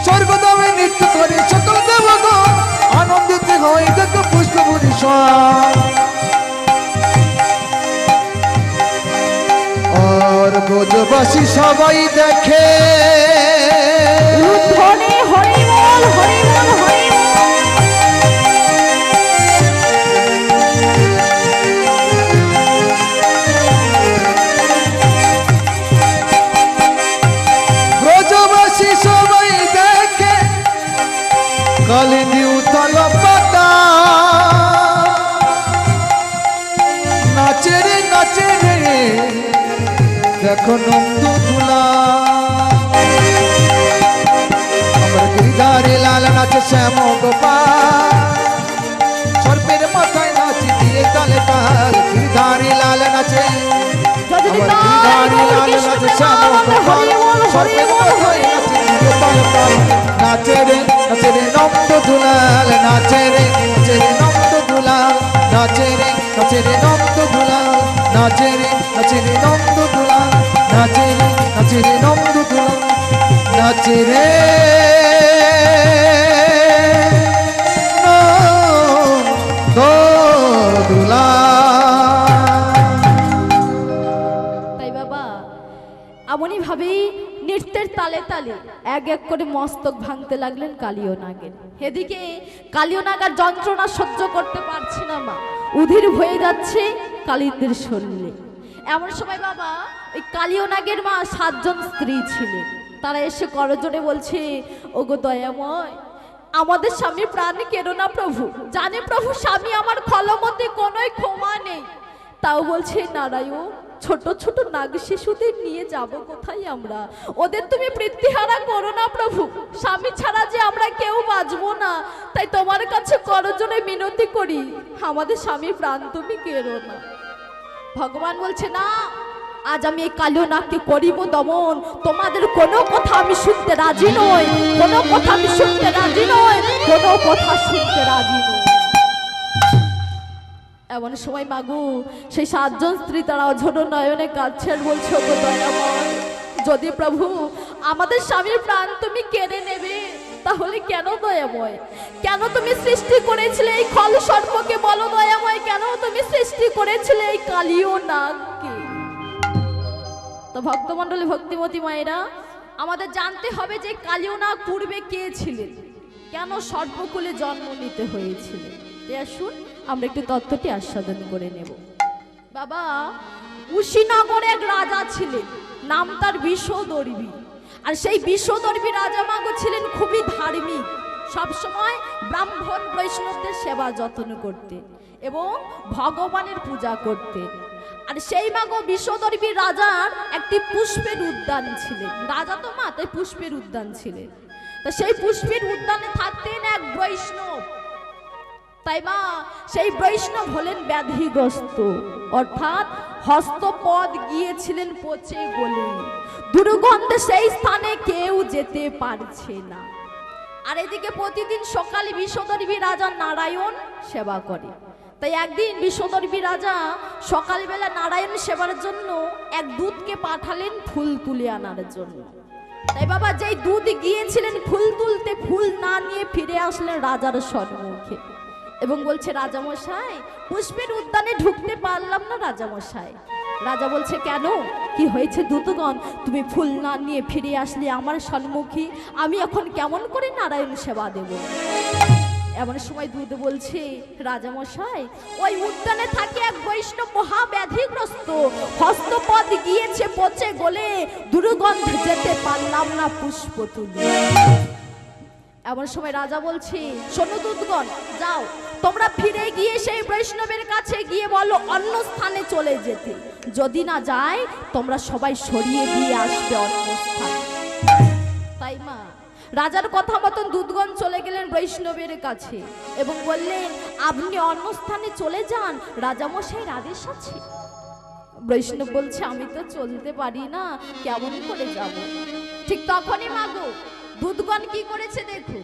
স্বর্গদামে নৃত্য করে সকল দেবগণ আনন্দিত হয় দেখো পুষ্প মরিছা। আমার ব্রজবাসী সবাই দেখে ধ্বনি হরি বল হরি বল হরি বল। ব্রজবাসী সবাই দেখে কালিন্দী উতল পাতা নাচে রে দেখো নন্দ দুলা আমার গিরিধারে লাল নাচে শ্যাম গোপাল সর্পের মাথায় নাচি দিয়ে তালে তাল গিরিধারে লাল নাচে আমার গিরিধারে লাল নাচে শ্যাম গোপাল সর্পের মাথায় নাচি দিয়ে তালে তাল নাচে রে নন্দ দুলাল নাচে রে নন্দ দুলাল নাচে রে নন্দ দুলাল নাচে রে নন্দ দুলাল নাচে রে নন্দ দুলাল নাচে রে নন্দ দুলাল। তাই বাবা এমনই ভাবেই নৃত্যের তালে তালে এক এক করে মস্তক ভাঙতে লাগলেন কালীয় নাগের। এদিকে কালীয় নাগার যন্ত্রণা সহ্য করতে পারছে না মা, উধির হয়ে যাচ্ছে কালিন্দের শরীরে। এমন সময় বাবা ওই কালীয় নাগের মা 7 জন স্ত্রী ছিলেন, তারা এসে করজোড়ে বলছে, ওগো দয়াময়, আমাদের স্বামী প্রাণ কেড়ো না প্রভু, জানে প্রভু স্বামী আমার খলমতে কোনোই ক্ষমা নেই। তাও বলছে নারায়ণ, ছোট ছোট নাগ শিশুদের নিয়ে যাব কোথায় আমরা, ওদের তুমি বৃত্তিহারা করো না প্রভু, স্বামী ছাড়া যে আমরা কেউ বাঁচবো না, তাই তোমার কাছে করজোড়ে মিনতি করি, আমাদের স্বামী প্রাণ তুমি কেড়ো না। ভগবান বলছে না, আজ আমি এই কালীয় নাগকে করিব দমন, তোমাদের কোনো কথা আমি শুনতে রাজি নই, কোনো কথা আমি শুনতে রাজি নই, কোনো কথা শুনতে রাজি নই। এমন সময় মাগু সেই 7 জন স্ত্রী তারা অঝোর নয়নে কাঁদছেন, বলছে ওগো দয়াময়, যদি প্রভু আমাদের স্বামীর প্রাণ তুমি কেড়ে নেবে, তাহলে কেন দয়াময়, কেন তুমি সৃষ্টি করেছিলে এই খল সর্পকে, বলো দয়াময়, কেন তুমি সৃষ্টি করেছিলে এই কালীয় নাগকে? তো ভক্তমণ্ডলী ভক্তিমতী মায়েরা, আমাদের জানতে হবে যে কালীয় নাগ পূর্বে কে ছিলেন, কেন সর্পকুলে জন্ম নিতে হয়েছিল। আসুন আমরা একটু তত্ত্বটি আস্বাদন করে নেব। বাবা, কুশীনগরে এক রাজা ছিলেন, নাম তার বিষদর্বী। আর সেই বিষদর্বী রাজা মাগো ছিলেন খুবই ধার্মিক, সবসময় ব্রাহ্মণ বৈষ্ণবদের সেবা যত্ন করতে এবং ভগবানের পূজা করতে। আর সেই মাগো বিষদর্বী রাজার একটি পুষ্পের উদ্যান ছিলেন, রাজা তো মা, তাই পুষ্পের উদ্যান ছিলেন। তা সেই পুষ্পের উদ্যানে থাকতেন এক বৈষ্ণব। তাই মা সেই বৈষ্ণব হলেন ব্যাধিগ্রস্ত, অর্থাৎ হস্তপদ গিয়েছিলেন পচে গলে, দুর্গন্ধে সেই স্থানে কেউ যেতে পারছে না। আর এদিকে প্রতিদিন সকালে বিষদর্বী রাজা নারায়ণ সেবা করে। তাই একদিন বিষদর্বী রাজা সকালবেলা নারায়ণ সেবার জন্য এক দূতকে পাঠালেন ফুল তুলে আনার জন্য। তাই বাবা যেই দূত গিয়েছিলেন ফুল তুলতে, ফুল না নিয়ে ফিরে আসলেন রাজার সম্মুখে এবং বলছে, রাজামশাই, পুষ্পের উদ্যানে ঢুকতে পারলাম না রাজামশাই। রাজা বলছে, কেন, কি হয়েছে দূতগণ, তুমি ফুল না নিয়ে ফিরে আসলে আমার সম্মুখে, আমি এখন কেমন করে নারায়ণ সেবা দেব? এমন সময় দূত বলছে, রাজামশাই, ওই উদ্যানে থাকে এক বৈষ্ণব মহাব্যাধিগ্রস্ত, হস্তপদ গিয়েছে পচে গলে, দুর্গন্ধে যেতে পারলাম না পুষ্প তুলে। এমন সময় রাজা বলছে, শোনো দূতগণ, যাও তোমরা ফিরে গিয়ে সেই বৈষ্ণবের কাছে গিয়ে বলো অন্য স্থানে চলে যেতে, যদি না যায় তোমরা সবাই সরিয়ে দিয়ে আসবে অন্য স্থানে। তাই মা রাজার কথা মতন দূতগণ চলে গেলেন বৈষ্ণবের কাছে এবং বললেন, আপনি অন্য স্থানে চলে যান, রাজামশাইয়ের আদেশ আছে। বৈষ্ণব বলছে, আমি তো চলতে পারি না, কেমন করে যাব? ঠিক তখনই মাগো দূতগণ কি করেছে দেখুন,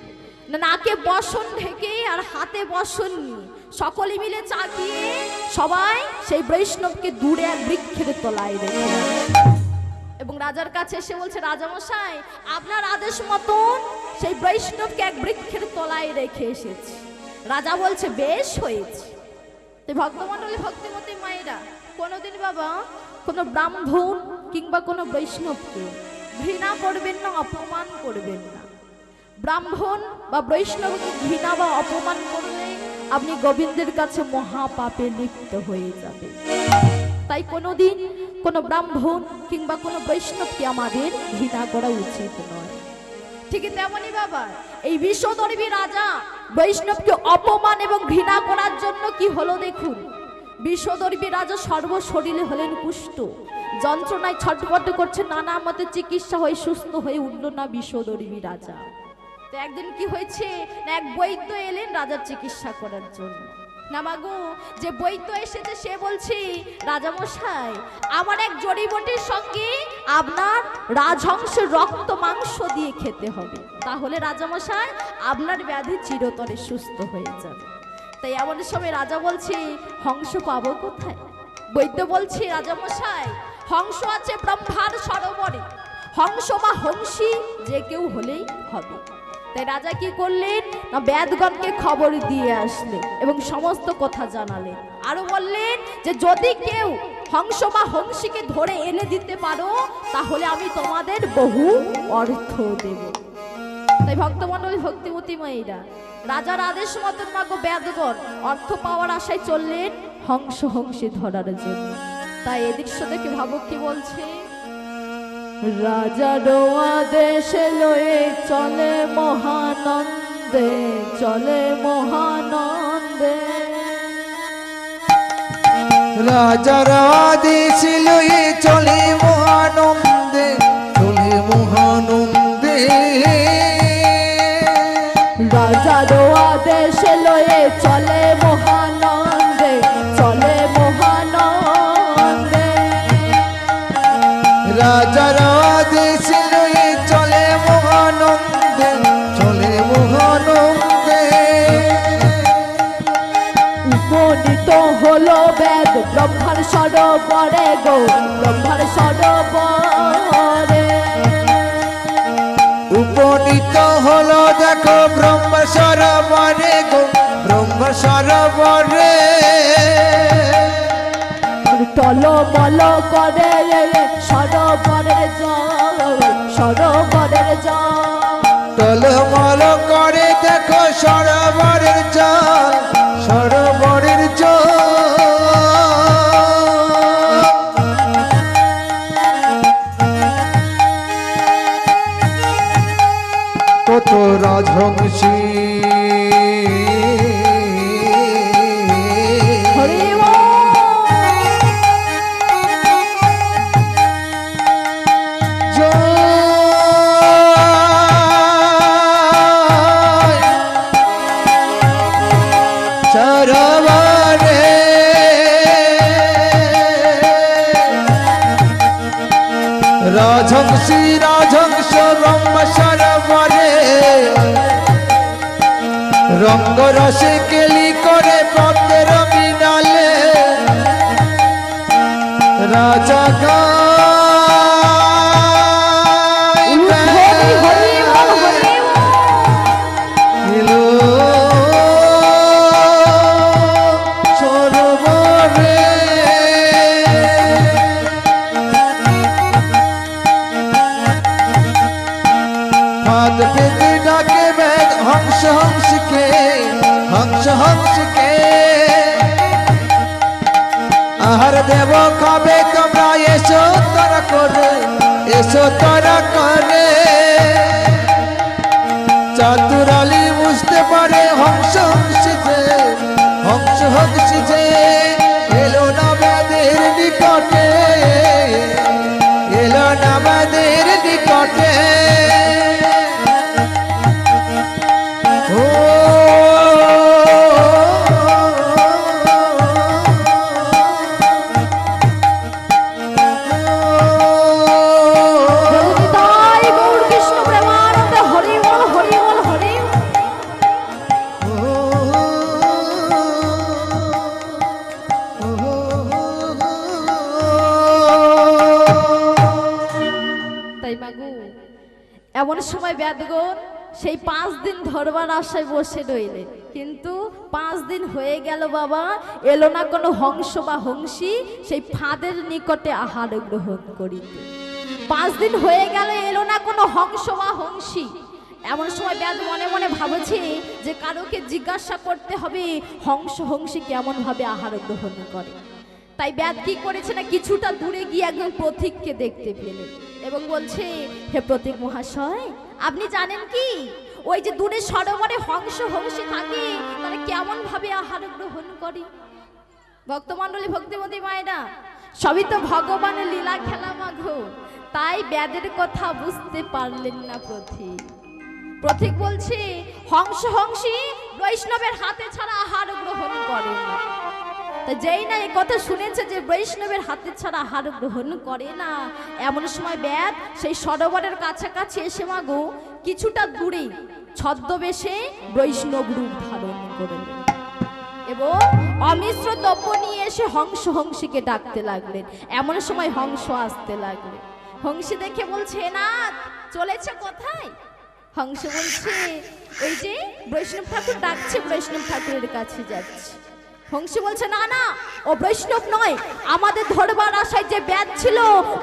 নাকে বসন ঢেকে আর হাতে বসন নিয়ে সকলে মিলে চাকিয়ে সবাই সেই বৈষ্ণবকে দূরে এক বৃক্ষের তলায় রেখে এবং রাজার কাছে এসে বলছে, রাজামশাই, আপনার আদেশ মতন সেই বৈষ্ণবকে এক বৃক্ষের তলায় রেখে এসেছি। রাজা বলছে, বেশ হয়েছে। ভক্তমণ্ডলী ভক্তিমতী মায়েরা, কোনোদিন বাবা কোনো ব্রাহ্মণ কিংবা কোনো বৈষ্ণবকে ঘৃণা করবেন না, অপমান করবেন না। ব্রাহ্মণ বা বৈষ্ণবকে ঘৃণা বা অপমান করলে আপনি গোবিন্দের কাছে মহাপাপে লিপ্ত হয়ে যাবে। তাই কোনোদিন কোনো ব্রাহ্মণ কিংবা কোনো বৈষ্ণবকে আমাদের ঘৃণা করা উচিত নয়। ঠিক তেমনই বাবা এই বিশ্বদর্বী রাজা বৈষ্ণবকে অপমান এবং ঘৃণা করার জন্য কি হলো দেখুন। বিশ্বদর্বী রাজা সর্বশরীরে হলেন কুষ্ঠ, যন্ত্রণায় ছটফট করছে, নানা মতে চিকিৎসা হয়ে সুস্থ হয়ে উঠল না বিশ্বদর্বী রাজা। তো একদিন কি হয়েছে না, এক বৈদ্য এলেন রাজার চিকিৎসা করার জন্য। না মাগো, যে বৈদ্য এসেছে সে বলছে, রাজামশাই আমার এক জড়িবটির সঙ্গে আপনার রাজহংসের রক্ত মাংস দিয়ে খেতে হবে, তাহলে রাজামশাই আপনার ব্যাধি চিরতরে সুস্থ হয়ে যাবে। তাই এমন সময় রাজা বলছে, হংস পাবো কোথায়? বৈদ্য বলছে, রাজামশাই হংস আছে ব্রহ্মার সরোবরে, হংস বা হংসী যে কেউ হলেই হবে। তাই রাজা কি করলেন না, বেদগণকে খবর দিয়ে আসলেন এবং সমস্ত কথা জানালেন। আরো বললেন যে যদি কেউ হংস বা হংসীকে ধরে এনে দিতে পারো তাহলে আমি তোমাদের বহু অর্থ দেব। তাই ভক্তমণ্ডলী ভক্তিমতী মায়েরা রাজার আদেশ মতন মাগো বেদগণ অর্থ পাওয়ার আশায় চললেন হংস হংসী ধরার জন্য। তাই এদিক দেখে ভাবক কি বলছে, রাজার আদেশ লয়ে চলে মহানন্দে, চলে মহানন্দে। রাজার আদেশ লয়ে চলে মহানন্দে, চলে মহানন্দে। রাজার আদেশ লয়ে চলে মহানন্দে, চলে মহানন্দে। রাজার আদেশ লয়ে চলে মহানন্দে, চলে মহানন্দে। উপনীত হলো বেদ ব্রহ্মার সরোবরে গো, ব্রহ্মার সরোবরে। উপনীত হলো দেখো ব্রহ্ম সরোবরে গো, ব্রহ্ম সরোবরে। টলমল করে সরোবরের জল, সরোবরের জল। টলমল করে দেখো সরোবরের জল, সরোবরের জল। কত রাজহংসী হরি সরোবরে রাজহংসী রাজহংস ব্রহ্ম সরোবরে। রঙ্গ রসে কেলি করে পদ্মের মিনালে রাজা ডাকে বেদ হংস হংসকে, হংস হংসকে। আহার দেব খাবে তোমরা, এসো তারা করে, এসো তারা করে। চাতুরালি বুঝতে পারে হংস হংসী যে, হংস হংসী যে। এলো না বেদের নিকটে, এলো না বেদের নিকটে। এমন সময় বেদগণ সেই 5 দিন ধরবার আশায় বসে রইলেন, কিন্তু 5 দিন হয়ে গেল বাবা, এলো না কোনো হংস বা হংসী সেই ফাঁদের নিকটে আহার গ্রহণ করিতে। 5 দিন হয়ে গেল, এলো না কোনো হংস বা হংসী। এমন সময় ব্যাদ মনে মনে ভাবছে যে কারোকে জিজ্ঞাসা করতে হবে হংস হংসী কেমন ভাবে আহার গ্রহণ করে। তাই ব্যাদ কি করেছে না, কিছুটা দূরে গিয়ে একজন পথিককে দেখতে পেলেন এবং বলছে, হে পথিক মহাশয়, আপনি জানেন কি ওই যে দূরে সরোবরে হংস হংসী থাকে তারা কেমন ভাবে আহার গ্রহণ করে? ভক্তমণ্ডলী, ভক্তিমতী মায়েরা, সবই তো ভগবানের লীলা খেলা মাঘো। তাই ব্যাদের কথা বুঝতে পারলেন না পথিক। পথিক বলছে, হংস হংসী বৈষ্ণবের হাতে ছাড়া আহার গ্রহণ করে না। তা যেই না এই কথা শুনেছে যে বৈষ্ণবের হাতে ছাড়া আহার গ্রহণ করে না, এমন সময় ব্যাদ সেই সরোবরের কাছাকাছি এসে মাগো কিছুটা দূরে ছদ্মবেশে বৈষ্ণব রূপ ধারণ করলেন এবং অমিশ্র দ্রব্য নিয়ে এসে হংস হংসীকে ডাকতে লাগলেন। এমন সময় হংস আসতে লাগলেন। হংসী দেখে বলছে, না চলেছে কোথায়? হংস বলছে, ওই যে বৈষ্ণব ঠাকুর ডাকছে, বৈষ্ণব ঠাকুরের কাছে যাচ্ছে। হংসী বলছে, না না, ও বৈষ্ণব নয়, আমাদের ধরবার আশায় যে ব্যাদ ছিল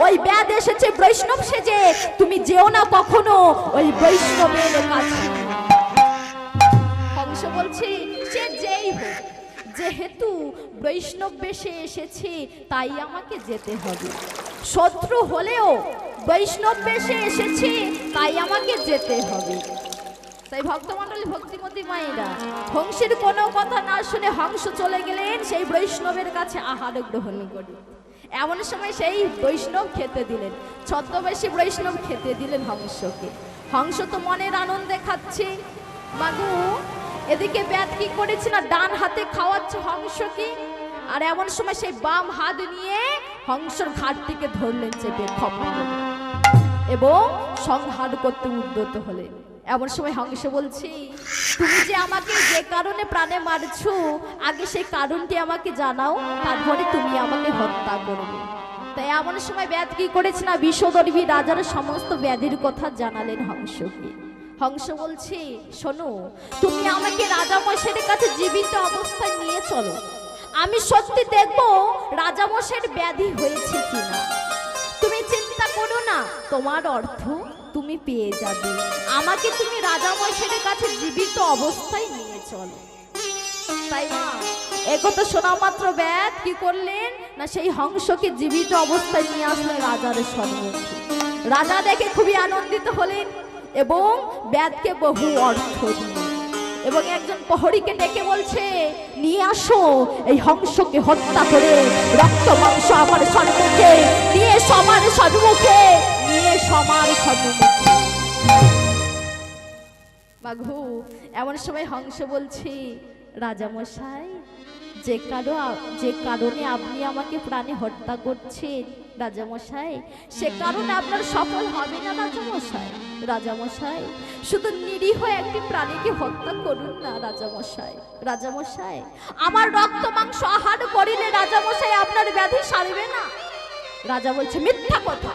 ওই ব্যাদ এসেছে বৈষ্ণব সেজে, তুমি যেও না কখনো ওই বৈষ্ণবের কাছে। হংস বলছে, সে যেই হোক, যেহেতু বৈষ্ণব বেশে এসেছে তাই আমাকে যেতে হবে। শত্রু হলেও বৈষ্ণব বেশে এসেছে তাই আমাকে যেতে হবে। তাই ভক্তমণ্ডলী, ভক্তিমতী মায়েরা, হংসের কোনো কথা না শুনে হংস চলে গেলেন সেই বৈষ্ণবের কাছে আহার গ্রহণ করে। এমন সময় সেই বৈষ্ণব খেতে দিলেন, ছদ্মবেশী বৈষ্ণব খেতে দিলেন হংসকে। হংস তো মনের আনন্দে খাচ্ছে বাবু, এদিকে ব্যাদ কি করেছে না, ডান হাতে খাওয়াচ্ছে হংসকে, আর এমন সময় সেই বাম হাত নিয়ে হংসর ঘাট থেকে ধরলেন চেপে খপা এবং সংহার করতে উদ্যত হলেন। এমন সময় হংস বলছি, তুমি যে আমাকে যে কারণে প্রাণে মারছো, আগে সেই কারণটি আমাকে জানাও, তারপরে তুমি আমাকে হত্যা করবে। তাই এমন সময় ব্যাদ কি করেছে না, বিষদর্ভী রাজার সমস্ত ব্যাধির কথা জানালেন হংসকে। হংস বলছে, শোনো, তুমি আমাকে রাজামশাইয়ের কাছে জীবিত অবস্থায় নিয়ে চলো, আমি সত্যি দেখবো রাজামশাইয়ের ব্যাধি হয়েছে কিনা। তুমি চিন্তা করো না, তোমার অর্থ তুমি পেয়ে যাবে, আমাকে তুমি রাজামশাইয়ের কাছে জীবিত অবস্থায় নিয়ে চলো। তাই না, একথা শোনা মাত্র ব্যাদ কি করলেন না, সেই হংসকে জীবিত অবস্থায় নিয়ে আসলেন রাজার সম্মুখে। রাজা দেখে খুবই আনন্দিত হলেন এবং ব্যাদকে বহু অর্থ দিলেন এবং একজন প্রহরীকে ডেকে বলছে, নিয়ে আসো এই হংসকে হত্যা করে রক্ত মাংস আমার সম্মুখে নিয়ে সবার সম্মুখে নিয়ে সবার সম্মুখে। বাঘু, এমন সময় হংস বলছে, রাজামশাই, যে কারণে আপনি আমাকে প্রাণে হত্যা করছেন রাজামশাই, সে কারণে আপনার সফল হবে না রাজামশাই। রাজামশাই, শুধু নিরীহ একটি প্রাণীকে হত্যা করুন না রাজামশাই। রাজামশাই, আমার রক্ত মাংস আহার করিলে রাজামশাই আপনার ব্যাধি সারবে না। রাজা বলছে, মিথ্যা কথা,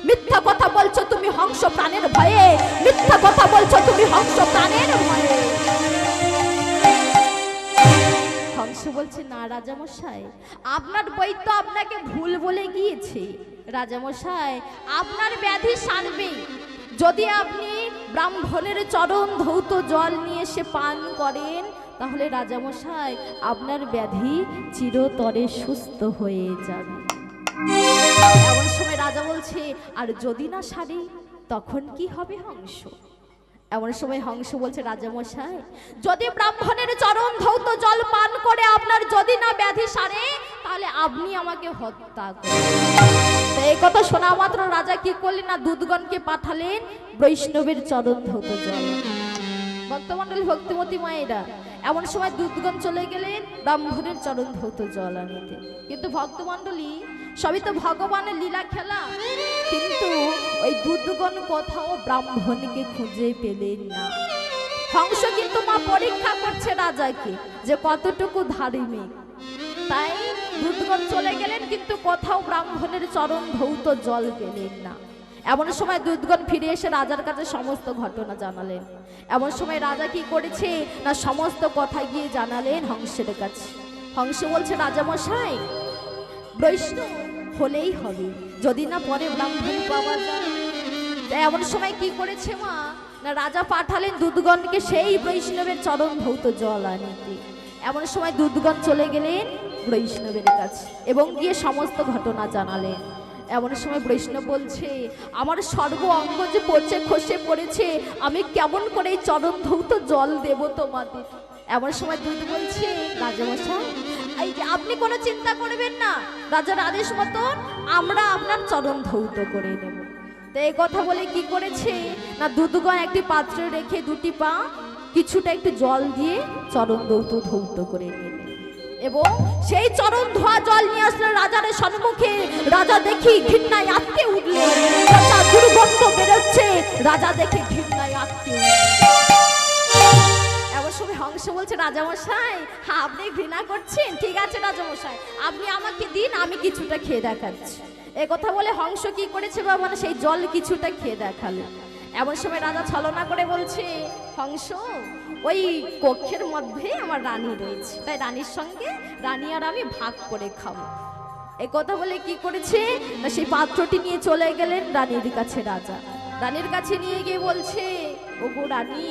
মিথ্যা কথা বলছো তুমি হংস প্রাণের ভয়ে, মিথ্যা কথা বলছো তুমি হংস প্রাণের ভয়ে। হংস বলছে, না রাজামশাই, আপনার বই তো আপনাকে ভুল বলে গিয়েছে। রাজামশাই, আপনার ব্যাধি সারবে যদি আপনি ব্রাহ্মণের চরণ ধৌত জল নিয়ে এসে পান করেন, তাহলে রাজামশাই আপনার ব্যাধি চিরতরে সুস্থ হয়ে যাবে। এমন সময় রাজা বলছে, আর যদি না সারে তখন কি হবে হংস? এমন সময় হংস বলছে, রাজামশাই, যদি ব্রাহ্মণের চরণ ধৌত জল পান করে আপনার যদি না ব্যাধি সারে, তাহলে আপনি আমাকে হত্যা করুন। এই কথা শোনা মাত্র রাজা কি করলেন না, দূতগণকে পাঠালেন বৈষ্ণবের চরণ ধৌত জল। ভক্তমণ্ডলী, ভক্তিমতী মায়েরা, এমন সময় দূতগণ চলে গেলেন ব্রাহ্মণের চরণ ধৌত জল আনিতে। কিন্তু ভক্তমণ্ডলী, সবই তো ভগবানের লীলা খেলা, কিন্তু ওই দূতগণ কোথাও ব্রাহ্মণকে খুঁজে পেলেন না। হংস কিন্তু মা পরীক্ষা করছে রাজাকে যে কতটুকু ধার্মিক। তাই দূতগণ চলে গেলেন, কিন্তু কোথাও ব্রাহ্মণের চরণ ধৌত জল পেলেন না। এমন সময় দূতগণ ফিরে এসে রাজার কাছে সমস্ত ঘটনা জানালেন। এমন সময় রাজা কি করেছে না সমস্ত কথা গিয়ে জানালেন হংসের কাছে। হংস বলছে রাজামশাই বৈষ্ণব হলেই হবে, যদি না পরে ব্রাহ্মণ পাওয়া যায়। তাই এমন সময় কি করেছে মা না রাজা পাঠালেন দূতগণকে সেই বৈষ্ণবের চরণ ধৌত জল আনিতে। এমন সময় দূতগণ চলে গেলেন বৈষ্ণবের কাছে এবং গিয়ে সমস্ত ঘটনা জানালেন। এমন সময় বৈষ্ণব বলছে আমার সর্ব অঙ্গ যে পড়ছে খসে পড়েছে, আমি কেমন করে এই চরণ ধৌত জল দেব তোমাদের। এমন সময় দূত বলছে রাজামশাই এই যে আপনি কোনো চিন্তা করবেন না, রাজার আদেশ মতন আমরা আপনার চরণ ধৌত করে নেব। তো এই কথা বলে কি করেছে না দূতগণ একটি পাত্রে রেখে দুটি পা কিছুটা একটু জল দিয়ে চরণ ধৌত করে নিলেন এবং সেই চরণ ধোয়া জল নিয়ে আসলেন রাজার সম্মুখে। রাজা দেখি ঘৃণায় আটকে উঠলেন, রাজা দুর্গন্ধ বেরোচ্ছে, রাজা দেখে ঘৃণায় আটকে উঠলেন। এমন সময় হংস বলছে রাজামশাই আপনি ঘৃণা করছেন, ঠিক আছে রাজামশাই আপনি আমাকে দিন, আমি কিছুটা খেয়ে দেখাচ্ছি। এ কথা বলে হংস কি করেছে বাবা মানে সেই জল কিছুটা খেয়ে দেখালো। এমন সময় রাজা ছলনা করে বলছে হংস ওই কক্ষের মধ্যে আমার রানী রয়েছে, তাই রানীর সঙ্গে রানী আর আমি ভাগ করে খাবো। এ কথা বলে কি করেছে না সেই পাত্রটি নিয়ে চলে গেলেন রানীর কাছে। রাজা রানীর কাছে নিয়ে গিয়ে বলছে ওগো রানী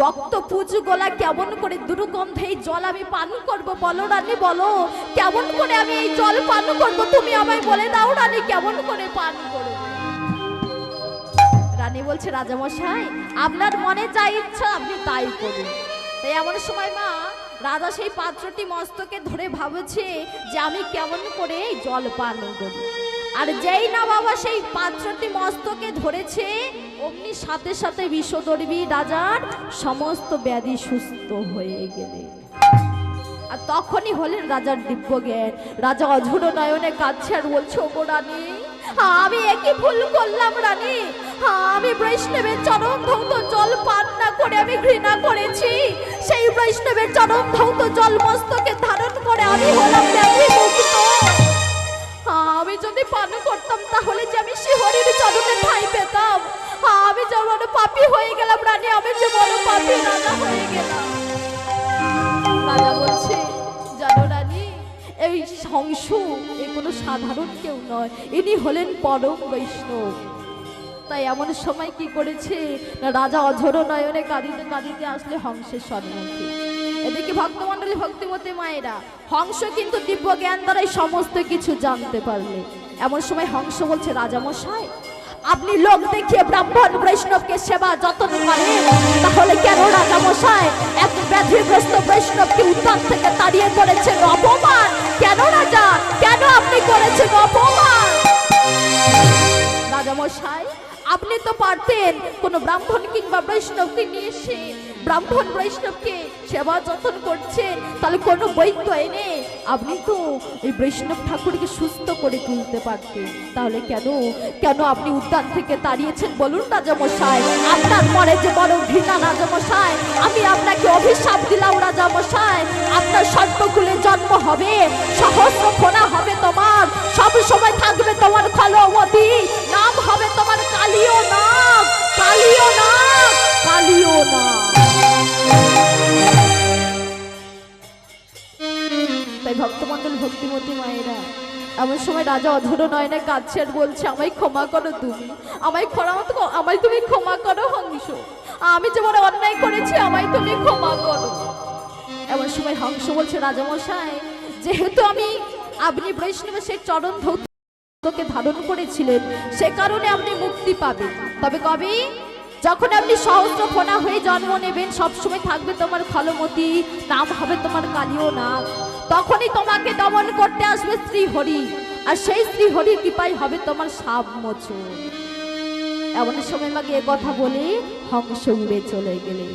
রক্ত পুজো গলা কেমন করে দুর্গন্ধে এই জল আমি পান করব, বলো রানী বলো কেমন করে আমি এই জল পান করব, তুমি আমায় বলে দাও রানী কেমন করে পান করব। রানী বলছে রাজামশাই আপনার মনে যা ইচ্ছা আপনি তাই করুন। তাই এমন সময় মা রাজা সেই পাত্রটি মস্তকে ধরে ভাবছে যে আমি কেমন করে জল পান করব। আর যেই না বাবা সেই পাত্রটি মস্তকে ধরেছে অমনি সাথে সাথে বিষদর্ভী রাজার সমস্ত ব্যাধি সুস্থ হয়ে গেলে। আর তখনই হলেন রাজার দিব্য জ্ঞান। রাজা অঝোর নয়নে কাঁদছে আর বলছে ওগো রানী আমি একই ভুল করলাম রানী, আমি বৈষ্ণবের চরণ ধৌত জল পান না করে আমি ঘৃণা করেছি। সেই বৈষ্ণবের চরণ ধৌত জল মস্তকে ধারণ করে আমি হলাম ব্যাধি মুক্ত। আমি যদি পান করতাম তাহলে যে আমি শিহরির চরণে ঠাঁই পেতাম। আমি যে বড় পাপী হয়ে গেলাম রানী, আমি যে বড় পাপী রাজা হয়ে গেলাম। রাজা বলছে জানো রানী এই হংস এ কোনো সাধারণ কেউ নয়, ইনি হলেন পরম বৈষ্ণব। তাই এমন সময় কি করেছে না রাজা অঝোর নয়নে কাঁদিতে কাঁদিতে আসলে হংসের সম্মুখে। এদিকে ভক্তমণ্ডলী ভক্তিমতী মায়েরা হংস কিন্তু দিব্য জ্ঞান দ্বারাই সমস্ত কিছু জানতে পারলে। এমন সময় হংস বলছে রাজামশাই আপনি লোক দেখিয়ে ব্রাহ্মণ বৈষ্ণবকে সেবা যত্ন করেন, তাহলে কেন রাজামশাই এক ব্যাধিগ্রস্ত বৈষ্ণবকে উদ্যান থেকে তাড়িয়ে করেছেন অপমান? কেন রাজা কেন আপনি করেছেন অপমান? রাজামশাই আপনি তো পারতেন কোনো ব্রাহ্মণ কিংবা বৈষ্ণবকে নিয়ে এসে ব্রাহ্মণ বৈষ্ণবকে সেবা যত্ন করছেন, তাহলে কোনো বৈদ্য এনে আপনি তো এই বৈষ্ণব ঠাকুরকে সুস্থ করে তুলতে পারতেন। তাহলে কেন কেন আপনি উদ্যান থেকে তাড়িয়েছেন বলুন রাজামশাই? আপনার পরে যে বড় ঘৃণা রাজামশাই, আমি আপনাকে অভিশাপ দিলাম রাজামশাই, আপনার সর্পকুলে জন্ম হবে, সহস্র ফোনা হবে তোমার, সব সময় থাকবে তোমার খলমতি, নাম হবে তোমার কালিও নাগ, কালিও নাগ, কালিও নাগ। তাই ভক্তমণ্ডল ভক্তিমতী মায়েরা এমন সময় রাজা অধর নয়নে কাঁদছে আর বলছে আমায় ক্ষমা করো তুমি, আমায় তুমি ক্ষমা করো হংস, আমি যে বড় অন্যায় করেছি আমায় তুমি ক্ষমা করো। এমন সময় হংস বলছে রাজামশাই যেহেতু আপনি বৈষ্ণবের সেই চরণ ধৌতকে ধারণ করেছিলেন সে কারণে আপনি মুক্তি পাবেন, তবে কবে? যখন আপনি সহস্র ফোনা হয়ে জন্ম নেবেন, সবসময় থাকবে তোমার খলমতি, নাম হবে তোমার কালিও নাগ, তখনই তোমাকে দমন করতে আসবে শ্রী হরি, আর সেই শ্রী হরির কৃপাই হবে তোমার সাপ মোচন। এমন সময় মাকে এ কথা বলে হংস উড়ে চলে গেলে।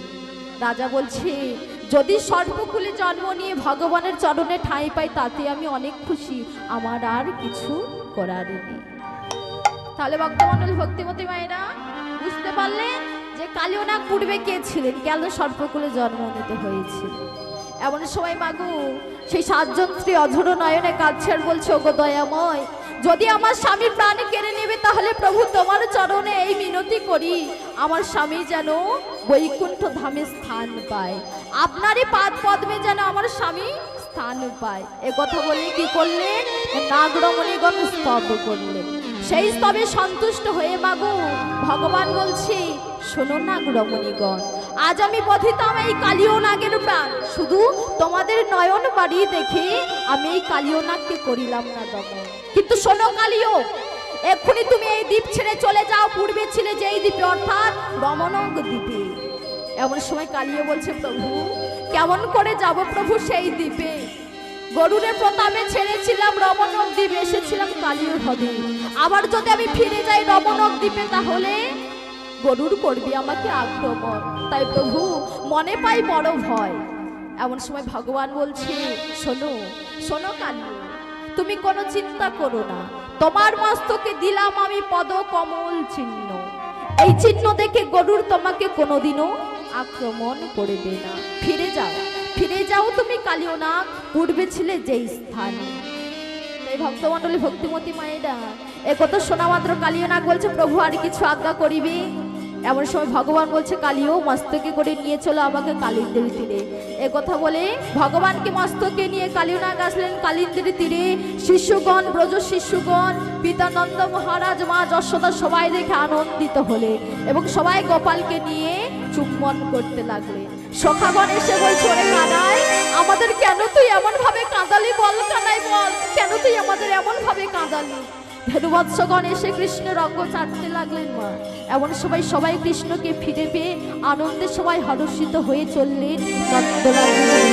রাজা বলছে যদি সর্বকুলে জন্ম নিয়ে ভগবানের চরণে ঠাঁই পাই তাতে আমি অনেক খুশি, আমার আর কিছু করার নেই। তাহলে ভক্তমণ্ডলী ভক্তিমতী মায়েরা বুঝতে পারলেন যে কালিও নাগ পূর্বে কে ছিলেন, কেন সর্পকুলে জন্ম নিতে হয়েছিল। এমন সময় মাগো সেই সাতজন স্ত্রী অঝোর নয়নে কাঁদছে আর বলছে ওগো দয়াময় যদি আমার স্বামী প্রাণ কেড়ে নেবে তাহলে প্রভু তোমার চরণে এই মিনতি করি আমার স্বামী যেন বৈকুণ্ঠ ধামে স্থান পায়, আপনারই পাদ পদ্মে যেন আমার স্বামী স্থান পায়। এ কথা বলে কি করলেন, নাগরমণিগণ স্তব করলেন। সেই স্তবে সন্তুষ্ট হয়ে মাগো ভগবান বলছি, শোনো নাগরমণিগণ, আজ আমি বধিতাম এই কালীয় নাগের প্রাণ, শুধু তোমাদের নয়ন বাড়ি দেখে আমি এই কালীয় নাগকে করিলাম না দমন। কিন্তু শোনো কালীয়, এক্ষুনি তুমি এই দ্বীপ ছেড়ে চলে যাও, পূর্বে ছিলে যেই দ্বীপে অর্থাৎ রমণক দ্বীপে। এমন সময় কালীয় বলছে, প্রভু কেমন করে যাব প্রভু সেই দ্বীপে? গরুরের প্রতাপে ছেড়েছিলাম রমণক দ্বীপ, এসেছিলাম কালীয় হ্রদে, আবার যদি আমি ফিরে যাই রমণক দ্বীপে তাহলে গরুর করবি আমাকে আক্রমণ, তাই প্রভু মনে পাই বড় ভয়। এমন সময় ভগবান বলছে, শোনো শোনো কালী, তুমি কোনো চিন্তা করো না, তোমার মস্তকে দিলাম আমি পদ কমল চিহ্ন, এই চিহ্ন দেখে গরুর তোমাকে কোনোদিনও আক্রমণ করবে না। ফিরে যাও, ফিরে যাও তুমি কালীয় নাগ, পূর্বে ছিলে যেই স্থানে। এই ভক্তমণ্ডলী ভক্তিমতী মায়েরা একথা শোনা মাত্র কালীয় নাগ বলছে, প্রভু আর কিছু আজ্ঞা করিবে? এমন সময় ভগবান বলছে, কালীয় মস্তকে করে নিয়ে চলো আমাকে কালিন্দের তীরে। একথা বলে ভগবানকে মস্তকে নিয়ে কালীয় নাগ আসলেন কালিন্দের তীরে। শিশুগণ, ব্রজ শিশুগণ, পিতা নন্দ মহারাজ, মা যশোদা সবাই দেখে আনন্দিত হলে এবং সবাই গোপালকে নিয়ে চুম্বন করতে লাগলেন। সখাগণ এসে বলছে, ওরে কানাই, আমাদের কেন তুই এমন ভাবে কাঁদালি? বল কানাই বল, কেন তুই আমাদের এমন ভাবে কাঁদালি? ধেনুবৎসগণ এসে কৃষ্ণের অঙ্গ চাটতে লাগলেন মা। এমন সবাই সবাই কৃষ্ণকে ফিরে পেয়ে আনন্দে সবাই হর্ষিত হয়ে চললেন নন্দলালের।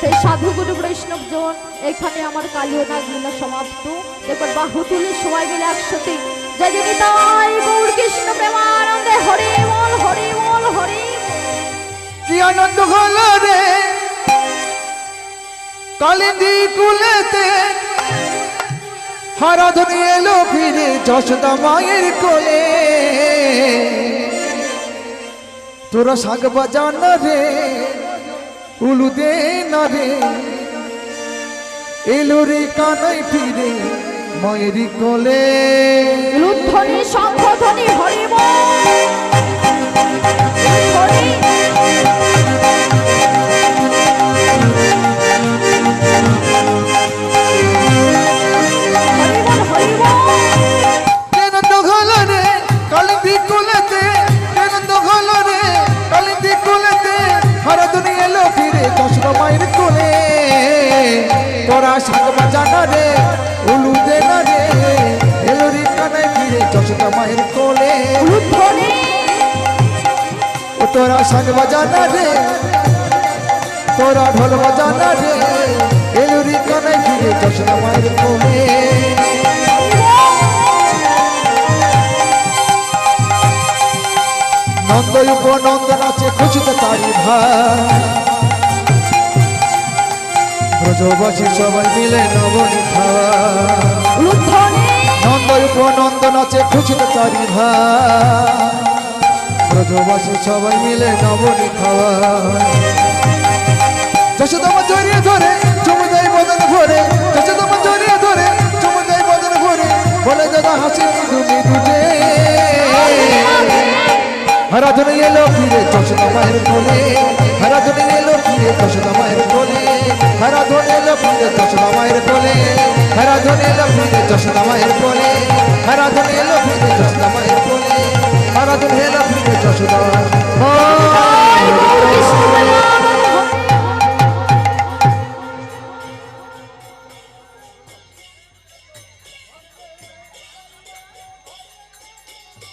সেই সাধুগুরু বৈষ্ণবজন, এখানে আমার কালীয় নাগ লীলা সমাপ্ত। এবার বাহু তুলে সবাই মিলে একসাথে জয় জয় নিতাই গৌর কৃষ্ণ প্রেমানন্দে হরি বল হরি বল হরি। কি আনন্দ হলো রে কালিন্দী কুলেতে, হারাধনী এলো ফিরে যশোদা মায়ের কোলে। তোরা শাক বাজান রে, উলু দে না রে, এলো রে কানাই ফিরে মায়ের কোলে। লুধ্বনি শঙ্খধ্বনি হরি বল হরি। মায়ের কোলে তোরা শাক বাজানা রে, উলু দে না রে, এলো রে কানাই ফিরে যশোদা মায়ের কোলে। ও তোরা শাক বাজানা রে, তোরা ঢোল বাজানা রে, এলো রে কানাই ফিরে যশোদা মায়ের কোলে। নন্দ উপনন্দ নাচে খুশিতে তারি ভাই, ব্রজবাসী সবাই মিলে নবনী খাওয়া। নন্দ উপনন্দ নাচে খুশিতে তারি ভাই, ব্রজবাসী সবাই মিলে নবনী খাওয়া। যশোদা জড়িয়ে ধরে চুমু দেয় বদন ভরে, যশোদা জড়িয়ে ধরে চুমু দেয় বদন ভরে, বলে দাদা হাসি তুমি দুজে। হারাধনী এলো ফিরে যশোদা মায়ের কোলে, হারাধনী এলো ফিরে যশোদা মায়ের কোলে, হারাধনী এলো ফিরে যশোদা মায়ের কোলে, হারাধনী এলো ফিরে যশোদা মায়ের কোলে, হারাধনী এলো ফিরে যশোদা মায়ের কোলে, হারাধনী এলো ফিরে যশোদা।